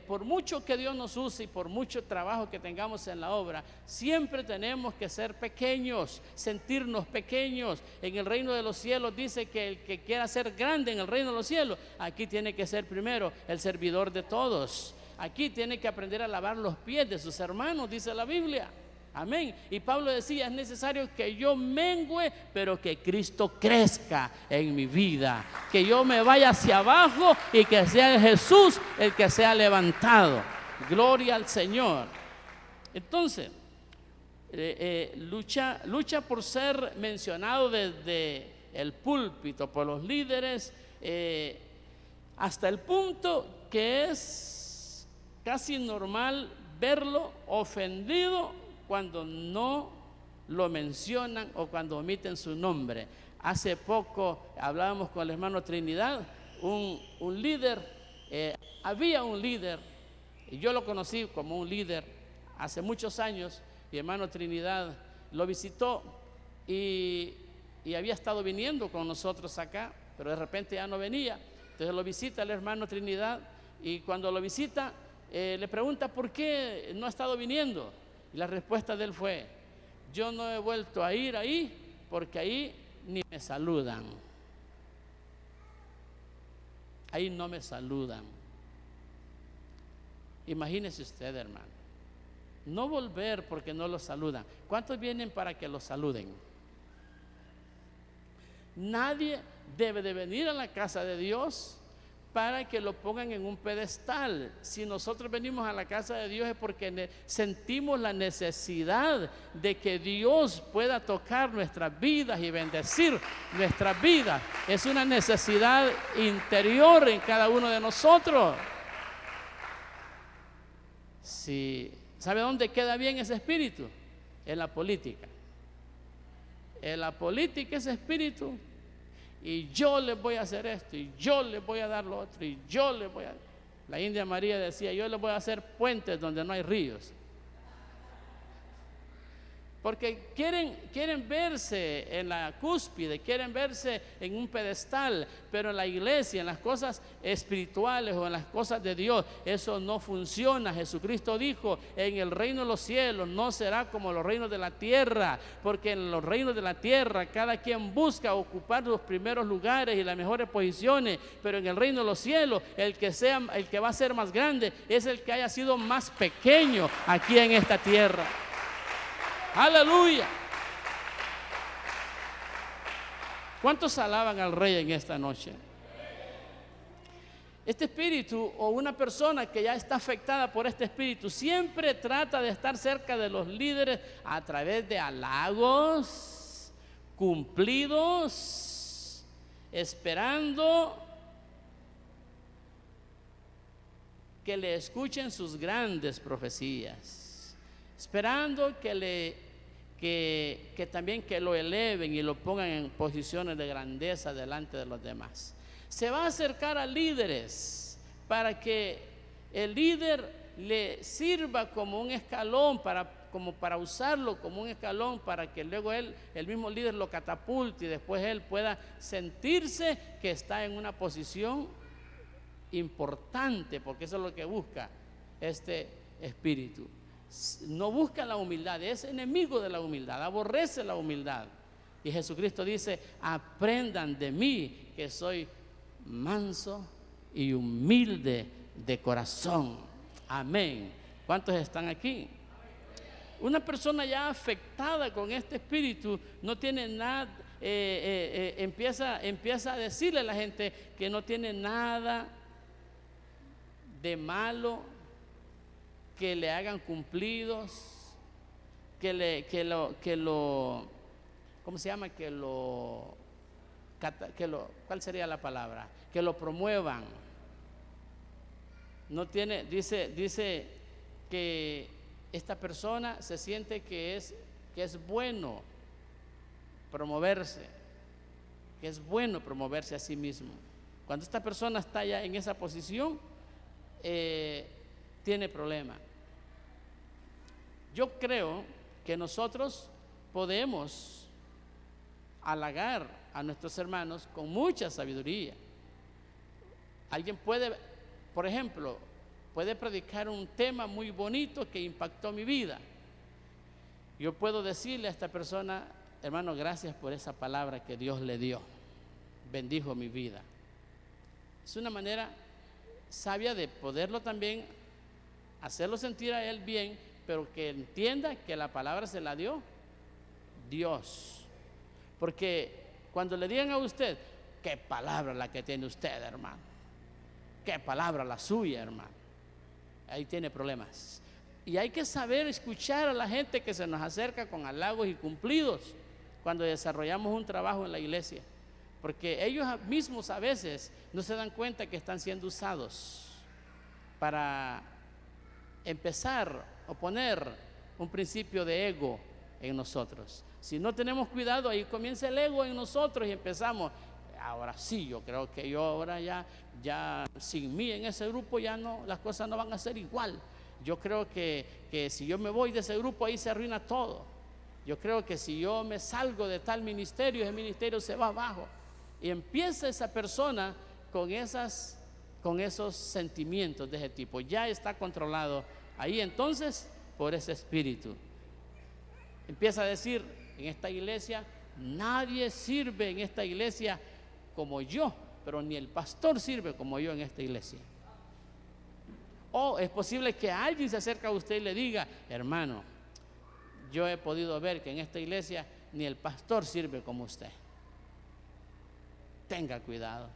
por mucho que Dios nos use y por mucho trabajo que tengamos en la obra, siempre tenemos que ser pequeños, sentirnos pequeños. En el reino de los cielos dice que el que quiera ser grande en el reino de los cielos, aquí tiene que ser primero el servidor de todos. Aquí tiene que aprender a lavar los pies de sus hermanos, dice la Biblia. Amén. Y Pablo decía, es necesario que yo mengüe, pero que Cristo crezca en mi vida, que yo me vaya hacia abajo y que sea Jesús el que sea levantado. Gloria al Señor. Entonces, lucha por ser mencionado desde el púlpito por los líderes, hasta el punto que es casi normal verlo ofendido cuando no lo mencionan o cuando omiten su nombre. Hace poco hablábamos con el hermano Trinidad, un líder, había un líder, y yo lo conocí como un líder hace muchos años. Mi hermano Trinidad lo visitó y había estado viniendo con nosotros acá, pero de repente ya no venía. Entonces lo visita el hermano Trinidad, y cuando lo visita le pregunta por qué no ha estado viniendo. Y la respuesta de él fue: yo no he vuelto a ir ahí porque ahí ni me saludan. Ahí no me saludan. Imagínese usted, hermano, no volver porque no los saludan. ¿Cuántos vienen para que los saluden? Nadie debe de venir a la casa de Dios para que lo pongan en un pedestal. Si nosotros venimos a la casa de Dios es porque sentimos la necesidad de que Dios pueda tocar nuestras vidas y bendecir nuestras vidas. Es una necesidad interior en cada uno de nosotros. ¿Sabe dónde queda bien ese espíritu? En la política. En la política ese espíritu, y yo les voy a hacer esto, y yo les voy a dar lo otro, y yo les voy a... La India María decía, yo les voy a hacer puentes donde no hay ríos. Porque quieren verse en la cúspide, quieren verse en un pedestal, pero en la iglesia, en las cosas espirituales o en las cosas de Dios, eso no funciona. Jesucristo dijo, en el reino de los cielos no será como los reinos de la tierra, porque en los reinos de la tierra cada quien busca ocupar los primeros lugares y las mejores posiciones, pero en el reino de los cielos el que va a ser más grande es el que haya sido más pequeño aquí en esta tierra. Aleluya. ¿Cuántos alaban al Rey en esta noche? Este espíritu, o una persona que ya está afectada por este espíritu, siempre trata de estar cerca de los líderes a través de halagos, cumplidos, esperando que le escuchen sus grandes profecías, esperando que también que lo eleven y lo pongan en posiciones de grandeza delante de los demás. Se va a acercar a líderes para que el líder le sirva como un escalón, para usarlo como un escalón, para que luego el mismo líder lo catapulte y después él pueda sentirse que está en una posición importante, porque eso es lo que busca este espíritu. No busca la humildad, es enemigo de la humildad, aborrece la humildad. Y Jesucristo dice, aprendan de mí que soy manso y humilde de corazón. Amén. ¿Cuántos están aquí? Una persona ya afectada con este espíritu no tiene nada, empieza a decirle a la gente que no tiene nada de malo que le hagan cumplidos, ¿cómo se llama? ¿Cuál sería la palabra? Que lo promuevan. No tiene, dice que esta persona se siente que es bueno promoverse, que es bueno promoverse a sí mismo. Cuando esta persona está ya en esa posición, tiene problema. Yo creo que nosotros podemos halagar a nuestros hermanos con mucha sabiduría. Alguien puede, por ejemplo, puede predicar un tema muy bonito que impactó mi vida. Yo puedo decirle a esta persona: hermano, gracias por esa palabra que Dios le dio, bendijo mi vida. Es una manera sabia de poderlo también hacerlo sentir a él bien, pero que entienda que la palabra se la dio Dios. Porque cuando le digan a usted: qué palabra la que tiene usted, hermano, qué palabra la suya, hermano, ahí tiene problemas. Y hay que saber escuchar a la gente que se nos acerca con halagos y cumplidos cuando desarrollamos un trabajo en la iglesia, porque ellos mismos a veces no se dan cuenta que están siendo usados para empezar a poner un principio de ego en nosotros. Si no tenemos cuidado, ahí comienza el ego en nosotros y empezamos: ahora sí, yo creo que yo ahora ya sin mí en ese grupo ya no, las cosas no van a ser igual. Yo creo que si yo me voy de ese grupo, ahí se arruina todo. Yo creo que si yo me salgo de tal ministerio, ese ministerio se va abajo. Y empieza esa persona con esos sentimientos de ese tipo. Ya está controlado ahí entonces por ese espíritu. Empieza a decir: en esta iglesia nadie sirve en esta iglesia como yo, pero ni el pastor sirve como yo en esta iglesia. O es posible que alguien se acerque a usted y le diga: hermano, yo he podido ver que en esta iglesia ni el pastor sirve como usted. Tenga cuidado,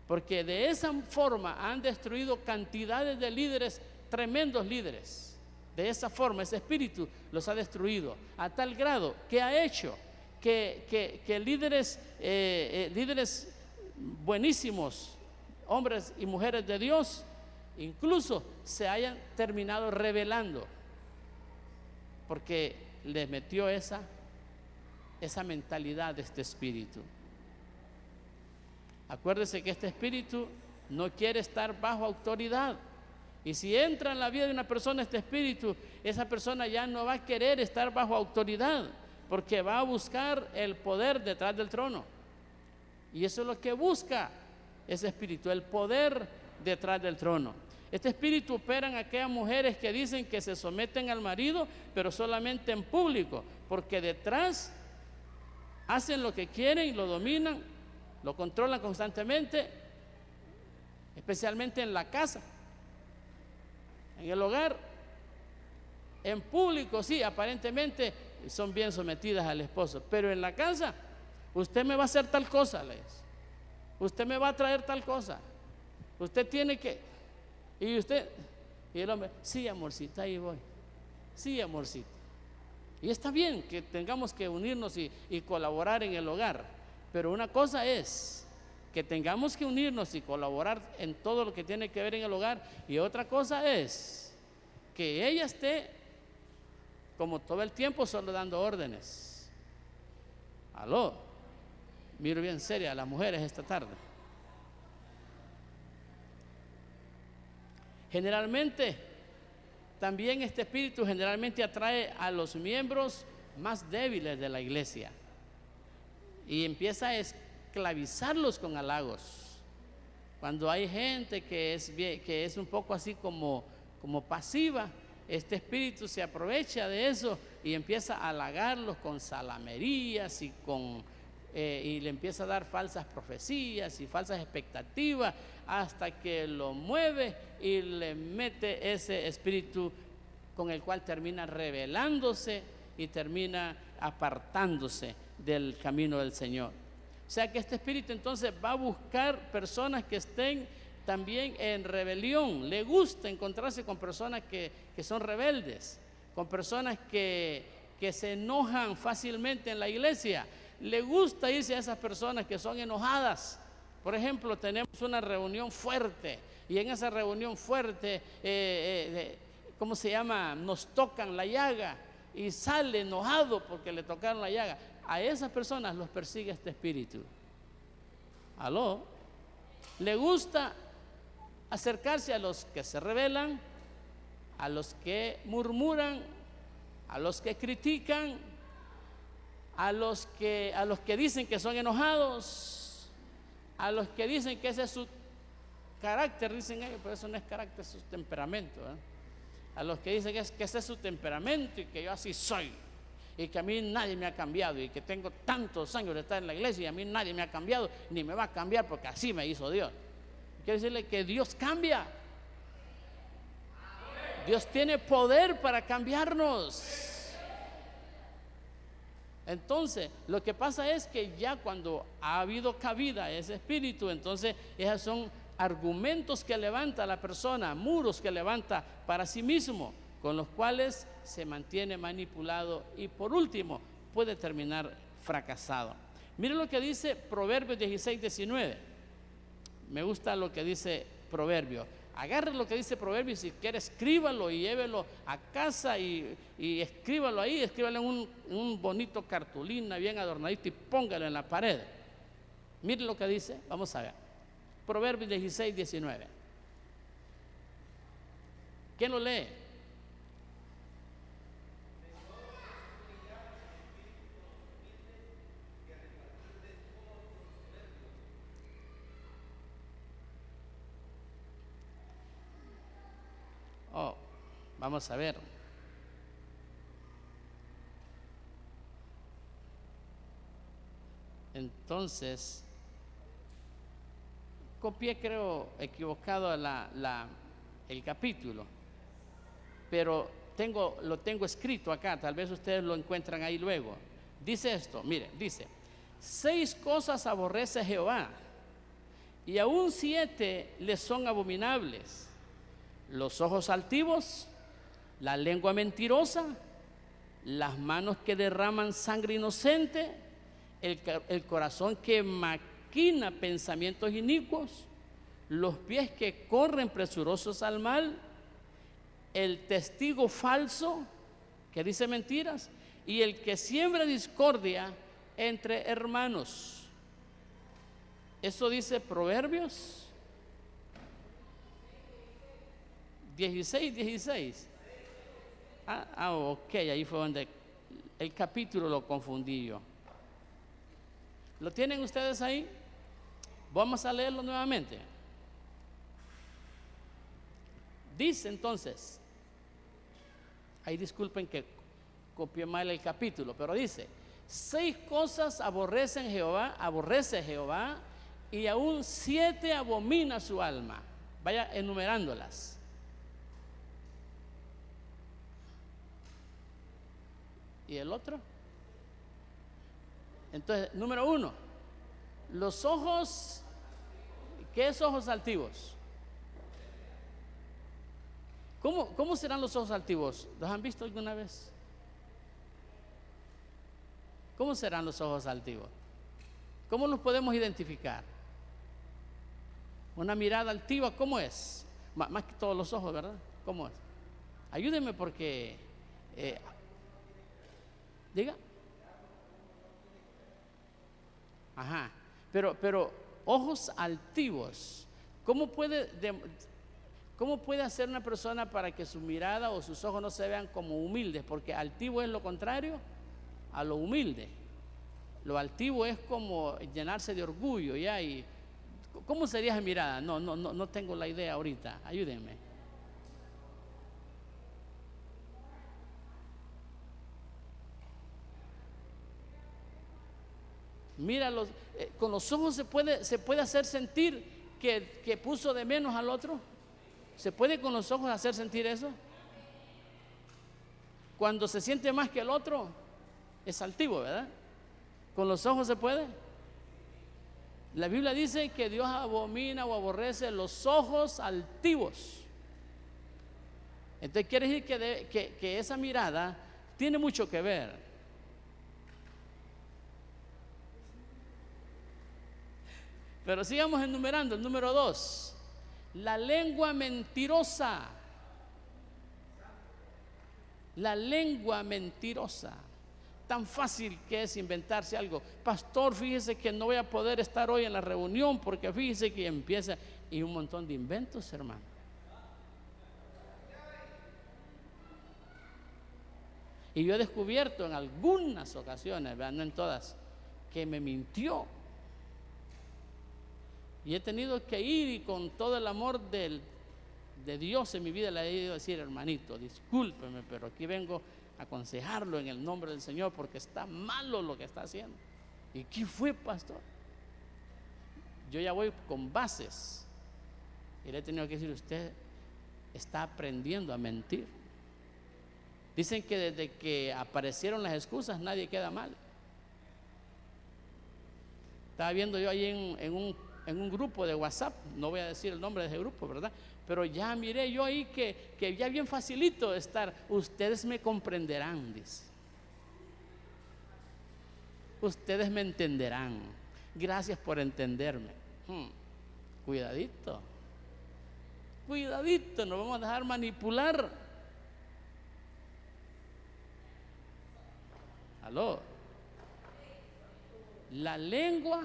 porque de esa forma han destruido cantidades de líderes, tremendos líderes. De esa forma ese espíritu los ha destruido a tal grado que ha hecho que líderes buenísimos, hombres y mujeres de Dios, incluso se hayan terminado rebelando, porque les metió esa mentalidad de este espíritu. Acuérdese que este espíritu no quiere estar bajo autoridad, y si entra en la vida de una persona este espíritu, esa persona ya no va a querer estar bajo autoridad, porque va a buscar el poder detrás del trono. Y eso es lo que busca ese espíritu, el poder detrás del trono. Este espíritu opera en aquellas mujeres que dicen que se someten al marido, pero solamente en público, porque detrás hacen lo que quieren, lo dominan, lo controlan constantemente, especialmente en la casa, en el hogar. En público sí, aparentemente son bien sometidas al esposo, pero en la casa: usted me va a hacer tal cosa, le dice, usted me va a traer tal cosa, usted tiene que, y el hombre: sí, amorcita, ahí voy, sí, amorcita. Y está bien que tengamos que unirnos y colaborar en el hogar, pero una cosa es que tengamos que unirnos y colaborar en todo lo que tiene que ver en el hogar, y otra cosa es que ella esté como todo el tiempo solo dando órdenes. Aló, miro bien seria a las mujeres esta tarde. Generalmente, también este espíritu generalmente atrae a los miembros más débiles de la iglesia y empieza a esclavizarlos con halagos. Cuando hay gente que es un poco así como pasiva, este espíritu se aprovecha de eso y empieza a halagarlos con salamerías y le empieza a dar falsas profecías y falsas expectativas, hasta que lo mueve y le mete ese espíritu con el cual termina rebelándose y termina apartándose del camino del Señor. O sea que este espíritu entonces va a buscar personas que estén también en rebelión. Le gusta encontrarse con personas que son rebeldes, con personas que se enojan fácilmente en la iglesia. Le gusta irse a esas personas que son enojadas. Por ejemplo, tenemos una reunión fuerte y en esa reunión fuerte, ¿cómo se llama? Nos tocan la llaga y sale enojado porque le tocaron la llaga. A esas personas los persigue este espíritu. ¿Aló? Le gusta acercarse a los que se rebelan, a los que murmuran, a los que critican, a los que dicen que son enojados, a los que dicen que ese es su carácter, dicen ellos, pero eso no es carácter, es su temperamento, ¿eh? A los que dicen que ese es su temperamento y que yo así soy, y que a mí nadie me ha cambiado, y que tengo tantos años de estar en la iglesia y a mí nadie me ha cambiado, ni me va a cambiar porque así me hizo Dios. Quiero decirle que Dios cambia. Dios tiene poder para cambiarnos. Entonces, lo que pasa es que ya cuando ha habido cabida a ese espíritu, entonces esos son argumentos que levanta la persona, muros que levanta para sí mismo, con los cuales se mantiene manipulado y por último puede terminar fracasado. Miren lo que dice Proverbios 16:19. Me gusta lo que dice Proverbios. Agarre lo que dice Proverbios, si quiere escríbalo y llévelo a casa y escríbalo ahí, escríbalo en un bonito cartulina bien adornadito y póngalo en la pared. Miren lo que dice, vamos a ver. Proverbios 16:19. ¿Quién lo lee? Oh, vamos a ver. Entonces, copié, creo, equivocado el capítulo, pero lo tengo escrito acá, tal vez ustedes lo encuentran ahí luego. Dice esto, mire, dice: 6 cosas aborrece Jehová, y aún 7 le son abominables: los ojos altivos, la lengua mentirosa, las manos que derraman sangre inocente, el corazón que maquina pensamientos inicuos, los pies que corren presurosos al mal, el testigo falso que dice mentiras, y el que siembra discordia entre hermanos. Eso dice Proverbios 16. Ok, ahí fue donde el capítulo lo confundí yo. ¿Lo tienen ustedes ahí? Vamos a leerlo nuevamente. Dice entonces, ahí disculpen que copié mal el capítulo, pero dice: 6 cosas aborrece Jehová, y aún 7 abomina su alma. Vaya enumerándolas. ¿Y el otro? Entonces, número 1, los ojos. ¿Qué es ojos altivos? ¿Cómo serán los ojos altivos? ¿Los han visto alguna vez? ¿Cómo serán los ojos altivos? ¿Cómo los podemos identificar? Una mirada altiva, ¿cómo es? Más que todos los ojos, ¿verdad? ¿Cómo es? Ayúdenme porque diga. Ajá. Pero ojos altivos, ¿cómo puede hacer una persona para que su mirada o sus ojos no se vean como humildes? Porque altivo es lo contrario a lo humilde. Lo altivo es como llenarse de orgullo, ¿ya? Y ¿cómo sería esa mirada? No tengo la idea ahorita. Ayúdenme. Míralos, con los ojos se puede hacer sentir que puso de menos al otro. ¿Se puede con los ojos hacer sentir eso? Cuando se siente más que el otro, es altivo, ¿verdad? ¿Con los ojos se puede? La Biblia dice que Dios abomina o aborrece los ojos altivos. Entonces quiere decir que esa mirada tiene mucho que ver. Pero sigamos enumerando. El número 2, la lengua mentirosa. La lengua mentirosa. Tan fácil que es inventarse algo. Pastor, fíjese que no voy a poder estar hoy en la reunión porque fíjese que empieza, y un montón de inventos, hermano. Y yo he descubierto en algunas ocasiones, ¿verdad? No en todas, que me mintió. Y he tenido que ir y con todo el amor de Dios en mi vida le he ido a decir: hermanito, discúlpeme, pero aquí vengo a aconsejarlo en el nombre del Señor porque está malo lo que está haciendo. ¿Y qué fue, pastor? Yo ya voy con bases y le he tenido que decir: usted está aprendiendo a mentir. Dicen que desde que aparecieron las excusas nadie queda mal. Estaba viendo yo ahí en un grupo de WhatsApp, no voy a decir el nombre de ese grupo, ¿verdad? Pero ya miré yo ahí que ya bien facilito estar: ustedes me comprenderán, dice. Ustedes me entenderán. Gracias por entenderme. Cuidadito. Cuidadito, nos vamos a dejar manipular. Aló. La lengua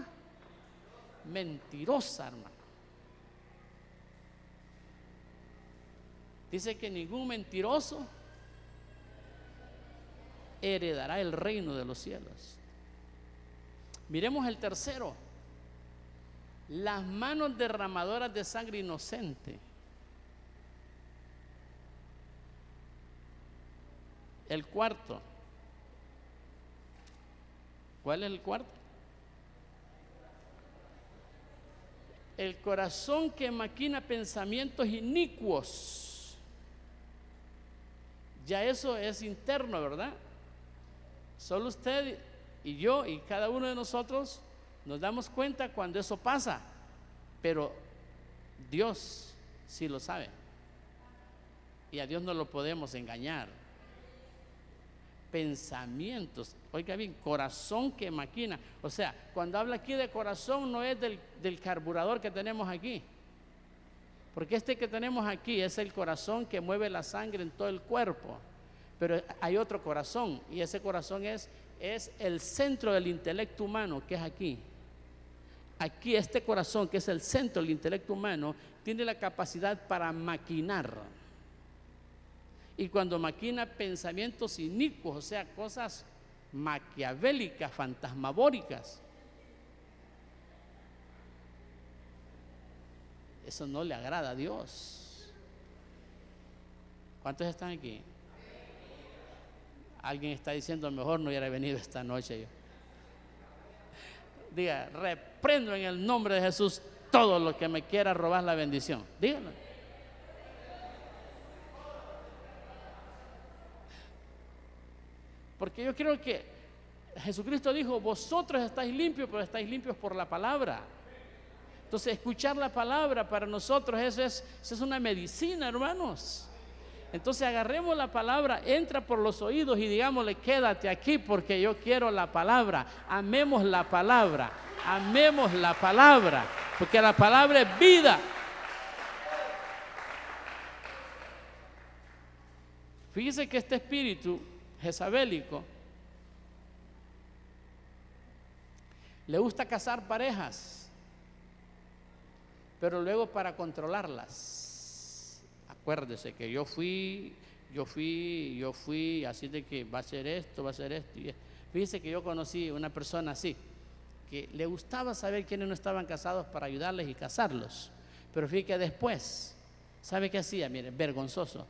mentirosa, hermano. Dice que ningún mentiroso heredará el reino de los cielos. Miremos el tercero: las manos derramadoras de sangre inocente. El cuarto. ¿Cuál es el cuarto? El corazón que maquina pensamientos inicuos. Ya eso es interno, ¿verdad? Solo usted y yo y cada uno de nosotros nos damos cuenta cuando eso pasa, pero Dios sí lo sabe y a Dios no lo podemos engañar. Pensamientos, oiga bien, corazón que maquina. O sea, cuando habla aquí de corazón no es del carburador que tenemos aquí, porque este que tenemos aquí es el corazón que mueve la sangre en todo el cuerpo, pero hay otro corazón y ese corazón es el centro del intelecto humano, que es aquí. Aquí este corazón, que es el centro del intelecto humano, tiene la capacidad para maquinar. Y cuando maquina pensamientos inicuos, o sea, cosas maquiavélicas, fantasmagóricas, eso no le agrada a Dios. ¿Cuántos están aquí? Alguien está diciendo: mejor no hubiera venido esta noche yo. Diga: reprendo en el nombre de Jesús todo lo que me quiera robar la bendición. Díganlo. Porque yo creo que Jesucristo dijo: vosotros estáis limpios, pero estáis limpios por la palabra. Entonces, escuchar la palabra para nosotros eso es una medicina, hermanos. Entonces, agarremos la palabra, entra por los oídos y digámosle: quédate aquí porque yo quiero la palabra. Amemos la palabra, amemos la palabra, porque la palabra es vida. Fíjese que este espíritu jezabélico le gusta cazar parejas, pero luego para controlarlas. Acuérdese que yo fui, así de que va a ser esto, va a ser esto. Fíjese que yo conocí una persona así, que le gustaba saber quiénes no estaban casados para ayudarles y casarlos. Pero fíjese que después, ¿sabe qué hacía? Mire, vergonzoso.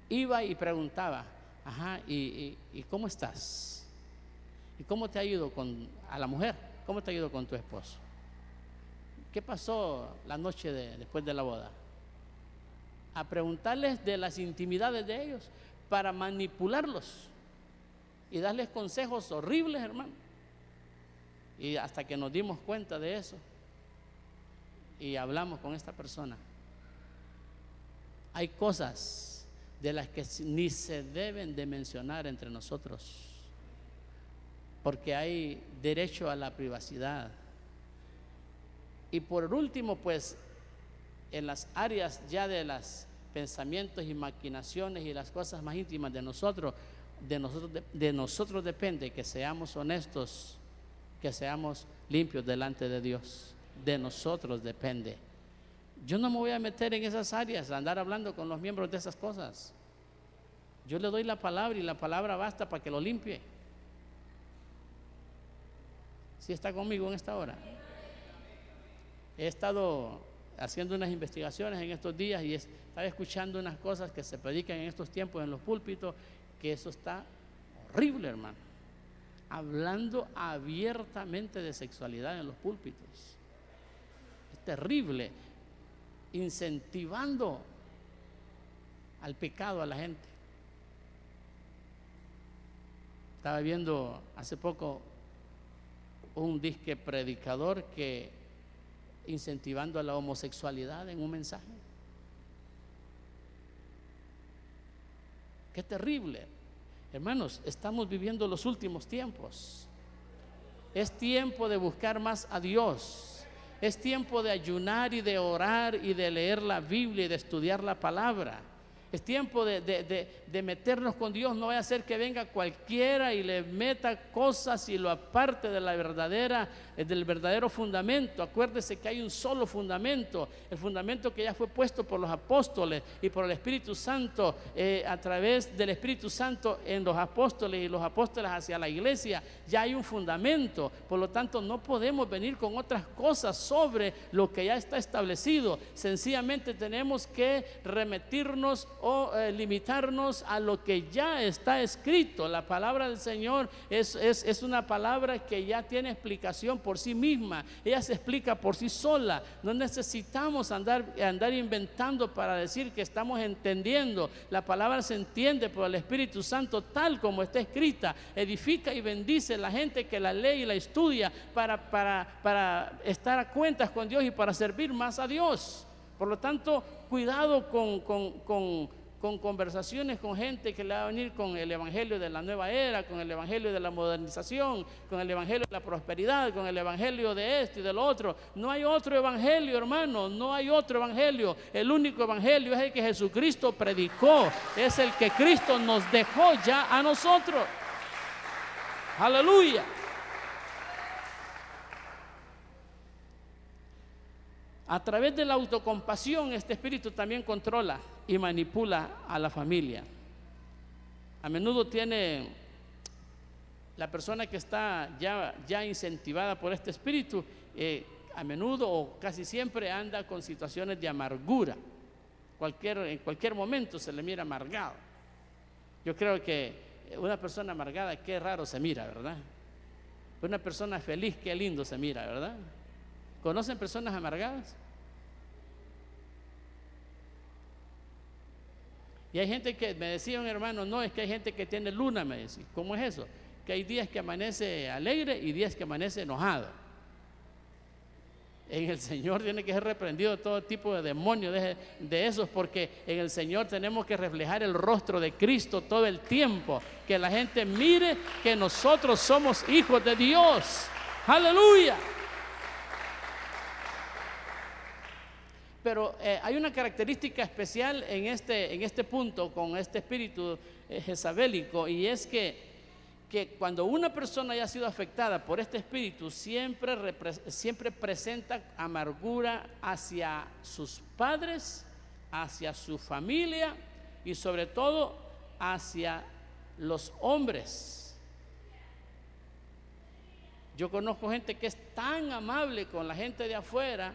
Iba y preguntaba: ajá, ¿y cómo estás? ¿Y cómo te ha ido a la mujer? ¿Cómo te ha ido con tu esposo? ¿Qué pasó la noche después de la boda? A preguntarles de las intimidades de ellos para manipularlos y darles consejos horribles, hermano. Y hasta que nos dimos cuenta de eso y hablamos con esta persona, hay cosas de las que ni se deben de mencionar entre nosotros, porque hay derecho a la privacidad. Y por último, pues, en las áreas ya de los pensamientos y maquinaciones y las cosas más íntimas de nosotros depende que seamos honestos, que seamos limpios delante de Dios. De nosotros depende. Yo no me voy a meter en esas áreas, a andar hablando con los miembros de esas cosas. Yo le doy la palabra y la palabra basta para que lo limpie. ¿Sí está conmigo en esta hora? He estado haciendo unas investigaciones en estos días y estaba escuchando unas cosas que se predican en estos tiempos en los púlpitos, que eso está horrible, hermano. Hablando abiertamente de sexualidad en los púlpitos. Es terrible. Incentivando al pecado a la gente. Estaba viendo hace poco un disque predicador que incentivando a la homosexualidad en un mensaje. Qué terrible. Hermanos, estamos viviendo los últimos tiempos. Es tiempo de buscar más a Dios. Es tiempo de ayunar y de orar y de leer la Biblia y de estudiar la palabra. Es tiempo de meternos con Dios. No vaya a ser que venga cualquiera y le meta cosas y lo aparte de la del verdadero fundamento. Acuérdese que hay un solo fundamento, el fundamento que ya fue puesto por los apóstoles y por el Espíritu Santo, a través del Espíritu Santo en los apóstoles y los apóstoles hacia la iglesia. Ya hay un fundamento, por lo tanto no podemos venir con otras cosas sobre lo que ya está establecido. Sencillamente tenemos que remitirnos o limitarnos a lo que ya está escrito. La palabra del Señor es una palabra que ya tiene explicación por sí misma. Ella se explica por sí sola. No necesitamos andar inventando para decir que estamos entendiendo. La palabra se entiende por el Espíritu Santo tal como está escrita. Edifica y bendice a la gente que la lee y la estudia para estar a cuentas con Dios y para servir más a Dios. Por lo tanto, cuidado con conversaciones con gente que le va a venir con el evangelio de la nueva era, con el evangelio de la modernización, con el evangelio de la prosperidad, con el evangelio de esto y del otro. No hay otro evangelio, hermano, no hay otro evangelio. El único evangelio es el que Jesucristo predicó, es el que Cristo nos dejó ya a nosotros. Aleluya. A través de la autocompasión, este espíritu también controla y manipula a la familia. A menudo tiene la persona que está ya incentivada por este espíritu, a menudo o casi siempre anda con situaciones de amargura. En cualquier momento se le mira amargado. Yo creo que una persona amargada, qué raro se mira, ¿verdad? Una persona feliz, qué lindo se mira, ¿verdad? ¿Conocen personas amargadas? Y hay gente que me decía un hermano, no, es que hay gente que tiene luna, me decía. ¿Cómo es eso? Que hay días que amanece alegre y días que amanece enojado. En el Señor tiene que ser reprendido todo tipo de demonios de esos, porque en el Señor tenemos que reflejar el rostro de Cristo todo el tiempo, que la gente mire que nosotros somos hijos de Dios. ¡Aleluya! Pero hay una característica especial en este punto con este espíritu jezabélico, y es que cuando una persona haya sido afectada por este espíritu, siempre presenta amargura hacia sus padres, hacia su familia y sobre todo hacia los hombres. Yo conozco gente que es tan amable con la gente de afuera,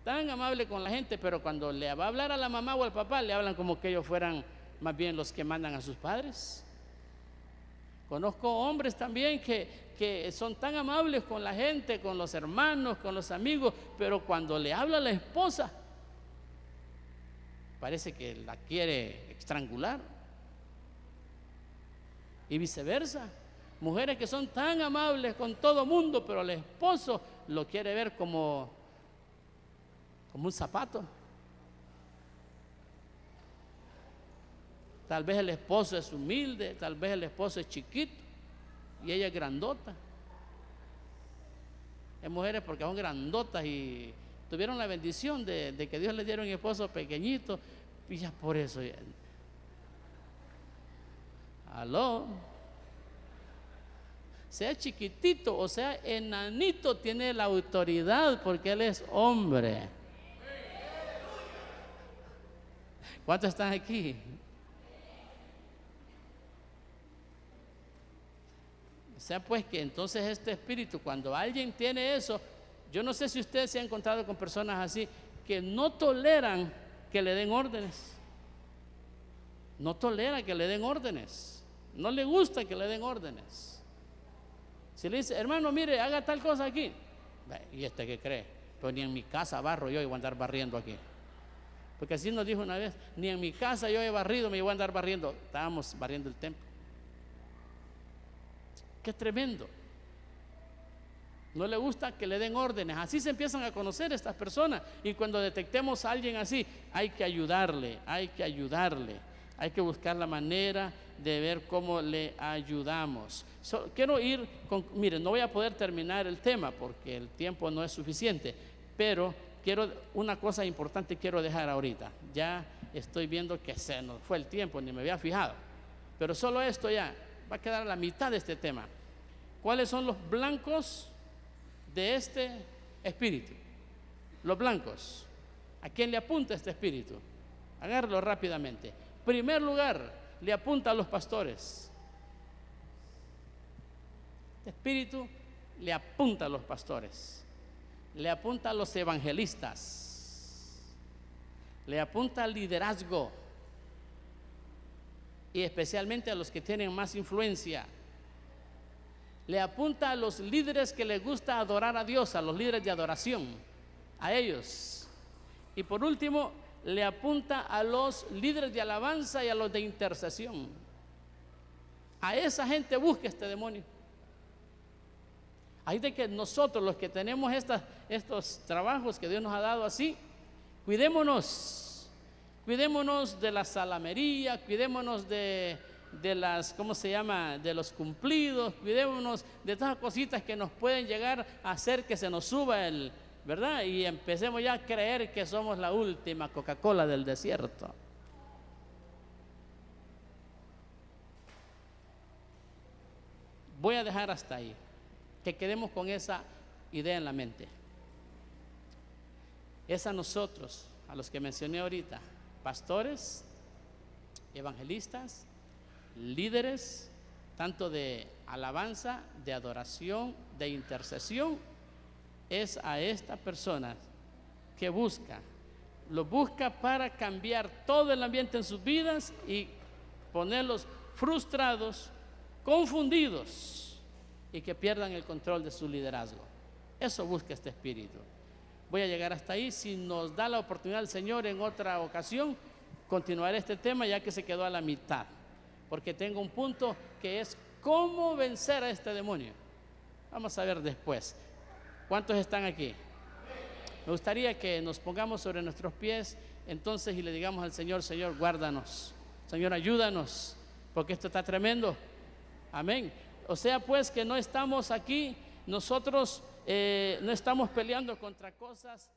tan amable con la gente, pero cuando le va a hablar a la mamá o al papá, le hablan como que ellos fueran más bien los que mandan a sus padres. Conozco hombres también que son tan amables con la gente, con los hermanos, con los amigos, pero cuando le habla a la esposa, parece que la quiere estrangular. Y viceversa, mujeres que son tan amables con todo mundo, pero el esposo lo quiere ver como un zapato. Tal vez el esposo es humilde, tal vez el esposo es chiquito y ella es grandota. Hay mujeres porque son grandotas y tuvieron la bendición de que Dios les diera un esposo pequeñito y ya por eso. Aló. Sea chiquitito o sea enanito, tiene la autoridad porque él es hombre. ¿Cuántos están aquí? sea pues que entonces este espíritu, cuando alguien tiene eso, yo no sé si usted se ha encontrado con personas así que no toleran que le den órdenes. No tolera que le den órdenes. No le gusta que le den órdenes. Si le dice, hermano, mire, haga tal cosa aquí. ¿Y este qué cree? Pues ni en mi casa barro yo y voy a andar barriendo aquí. Porque así nos dijo una vez, ni en mi casa yo he barrido, me voy a andar barriendo. Estábamos barriendo el templo. Qué tremendo. No le gusta que le den órdenes. Así se empiezan a conocer estas personas. Y cuando detectemos a alguien así, hay que ayudarle, hay que ayudarle. Hay que buscar la manera de ver cómo le ayudamos. Quiero ir con, miren, no voy a poder terminar el tema porque el tiempo no es suficiente, pero una cosa importante quiero dejar ahorita. Ya estoy viendo que se nos fue el tiempo, ni me había fijado. Pero solo esto ya va a quedar a la mitad de este tema. ¿Cuáles son los blancos de este espíritu? Los blancos. ¿A quién le apunta este espíritu? Agárralo rápidamente. Primer lugar, le apunta a los pastores. Este espíritu le apunta a los pastores. Le apunta a los evangelistas. Le apunta al liderazgo. Y especialmente a los que tienen más influencia. Le apunta a los líderes que les gusta adorar a Dios, a los líderes de adoración, a ellos. Y por último, le apunta a los líderes de alabanza y a los de intercesión. A esa gente busca este demonio. Hay de que nosotros, los que tenemos estos trabajos que Dios nos ha dado así, cuidémonos de la salamería, cuidémonos de las, ¿cómo se llama?, de los cumplidos, cuidémonos de todas las cositas que nos pueden llegar a hacer que se nos suba ¿verdad? Y empecemos ya a creer que somos la última Coca-Cola del desierto. Voy a dejar hasta ahí, que quedemos con esa idea en la mente. Es a nosotros, a los que mencioné ahorita, pastores, evangelistas, líderes, tanto de alabanza, de adoración, de intercesión. Es a esta persona que lo busca para cambiar todo el ambiente en sus vidas y ponerlos frustrados, confundidos y que pierdan el control de su liderazgo. Eso busca este espíritu. Voy a llegar hasta ahí. Si nos da la oportunidad el Señor en otra ocasión, continuaré este tema ya que se quedó a la mitad, porque tengo un punto que es cómo vencer a este demonio. Vamos a ver después. ¿Cuántos están aquí? Me gustaría que nos pongamos sobre nuestros pies entonces y le digamos al Señor: Señor, guárdanos, Señor, ayúdanos, porque esto está tremendo. Amén. O sea pues que no estamos aquí, nosotros no estamos peleando contra cosas